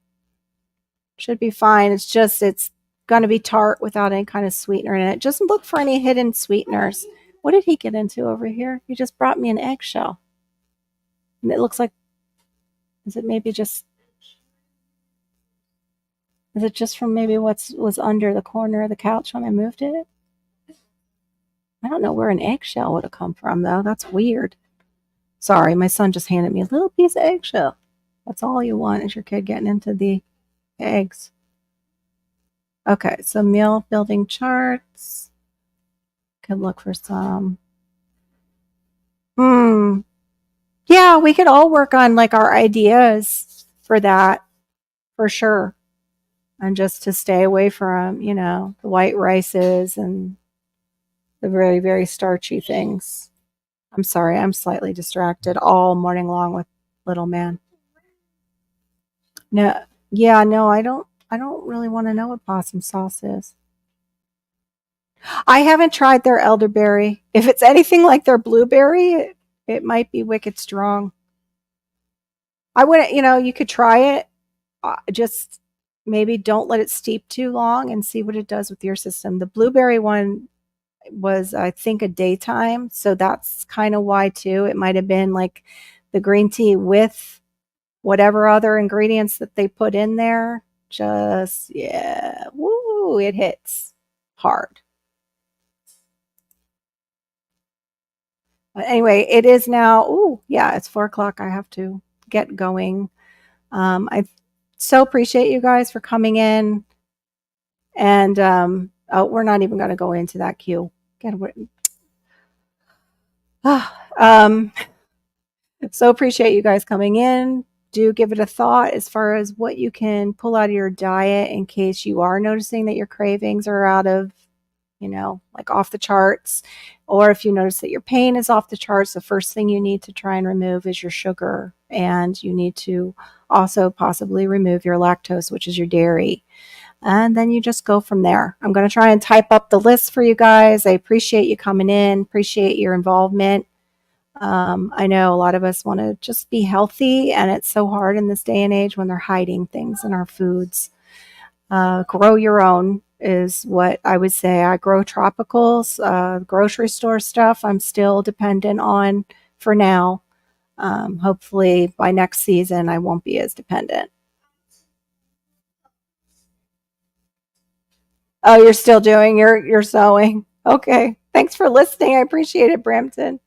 Should be fine. It's going to be tart without any kind of sweetener in it. Just look for any hidden sweeteners. What did he get into over here? He just brought me an eggshell. And it looks like, is it maybe just, is it just from maybe what was under the corner of the couch when I moved it? I don't know where an eggshell would have come from, though. That's weird. Sorry, my son just handed me a little piece of eggshell. That's all you want is your kid getting into the eggs. Okay, so meal building charts. Could look for some. Yeah, we could all work on like our ideas for that, for sure. And just to stay away from, the white rices and the very, very starchy things. I'm sorry, I'm slightly distracted all morning long with little man. No, yeah, no, I don't really want to know what possum sauce is. I haven't tried their elderberry. If it's anything like their blueberry, it might be wicked strong. I wouldn't, you could try it. Just maybe don't let it steep too long and see what it does with your system. The blueberry one was, I think, a daytime. So that's kind of why, too. It might have been like the green tea with whatever other ingredients that they put in there. Just, yeah, woo, it hits hard. But anyway, it is now, ooh, yeah, it's 4 o'clock. I have to get going. I so appreciate you guys for coming in. And we're not even going to go into that queue. Get away. So appreciate you guys coming in. Do give it a thought as far as what you can pull out of your diet in case you are noticing that your cravings are out of, like off the charts. Or if you notice that your pain is off the charts, the first thing you need to try and remove is your sugar. And you need to also possibly remove your lactose, which is your dairy. And then you just go from there. I'm going to try and type up the list for you guys. I appreciate you coming in, appreciate your involvement. I know a lot of us want to just be healthy, and it's so hard in this day and age when they're hiding things in our foods. Grow your own is what I would say. I grow tropicals, grocery store stuff. I'm still dependent on for now. Hopefully by next season, I won't be as dependent. Oh, you're still doing your sewing. Okay. Thanks for listening. I appreciate it, Brampton.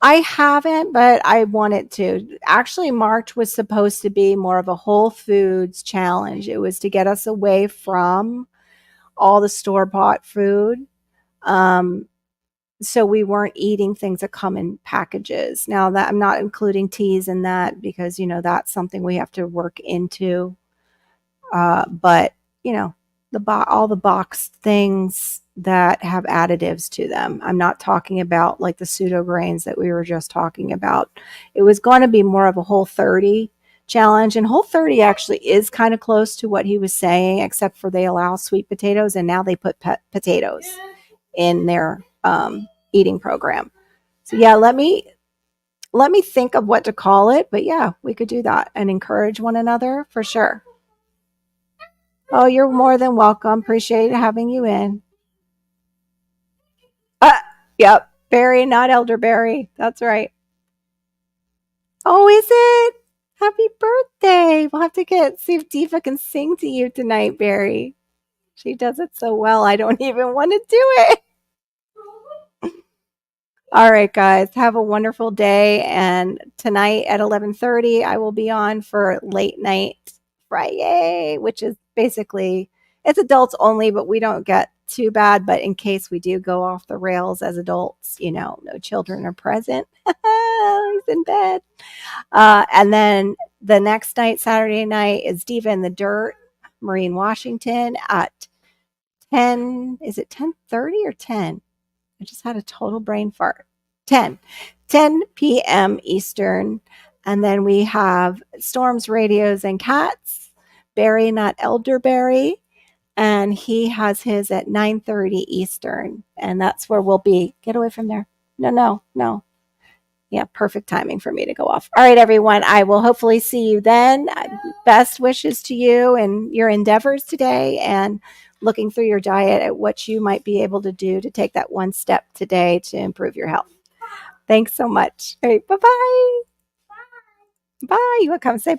I haven't, but I wanted to. Actually, March was supposed to be more of a whole foods challenge. It was to get us away from all the store bought food. Um, so we weren't eating things that come in packages. Now that I'm not including teas in that because that's something we have to work into. But you know, all the boxed things that have additives to them. I'm not talking about like the pseudo grains that we were just talking about. It was going to be more of a Whole 30 challenge, and Whole 30 actually is kind of close to what he was saying, except for they allow sweet potatoes, and now they put potatoes in their eating program. So yeah, let me think of what to call it, but yeah, we could do that and encourage one another for sure. Oh, you're more than welcome. Appreciate having you in. Uh, yep. Berry, not elderberry. That's right. Oh, is it? Happy birthday. We'll have to see if Diva can sing to you tonight, Barry. She does it so well. I don't even want to do it. All right, guys. Have a wonderful day. And tonight at 11:30, I will be on for late night Fri-Yay, which is basically it's adults only, but we don't get too bad. But in case we do go off the rails as adults, no children are present. He's in bed. And then the next night, Saturday night, is Diva in the Dirt, Marine, Washington at 10. Is it 10:30 or 10? I just had a total brain fart. 10 p.m. Eastern. And then we have Storms, Radios, and Cats, Barry, not Elderberry. And he has his at 9:30 Eastern. And that's where we'll be. Get away from there. No. Yeah, perfect timing for me to go off. All right, everyone. I will hopefully see you then. Best wishes to you and your endeavors today, and looking through your diet at what you might be able to do to take that one step today to improve your health. Thanks so much. All right, bye-bye. Bye. You want to come say bye?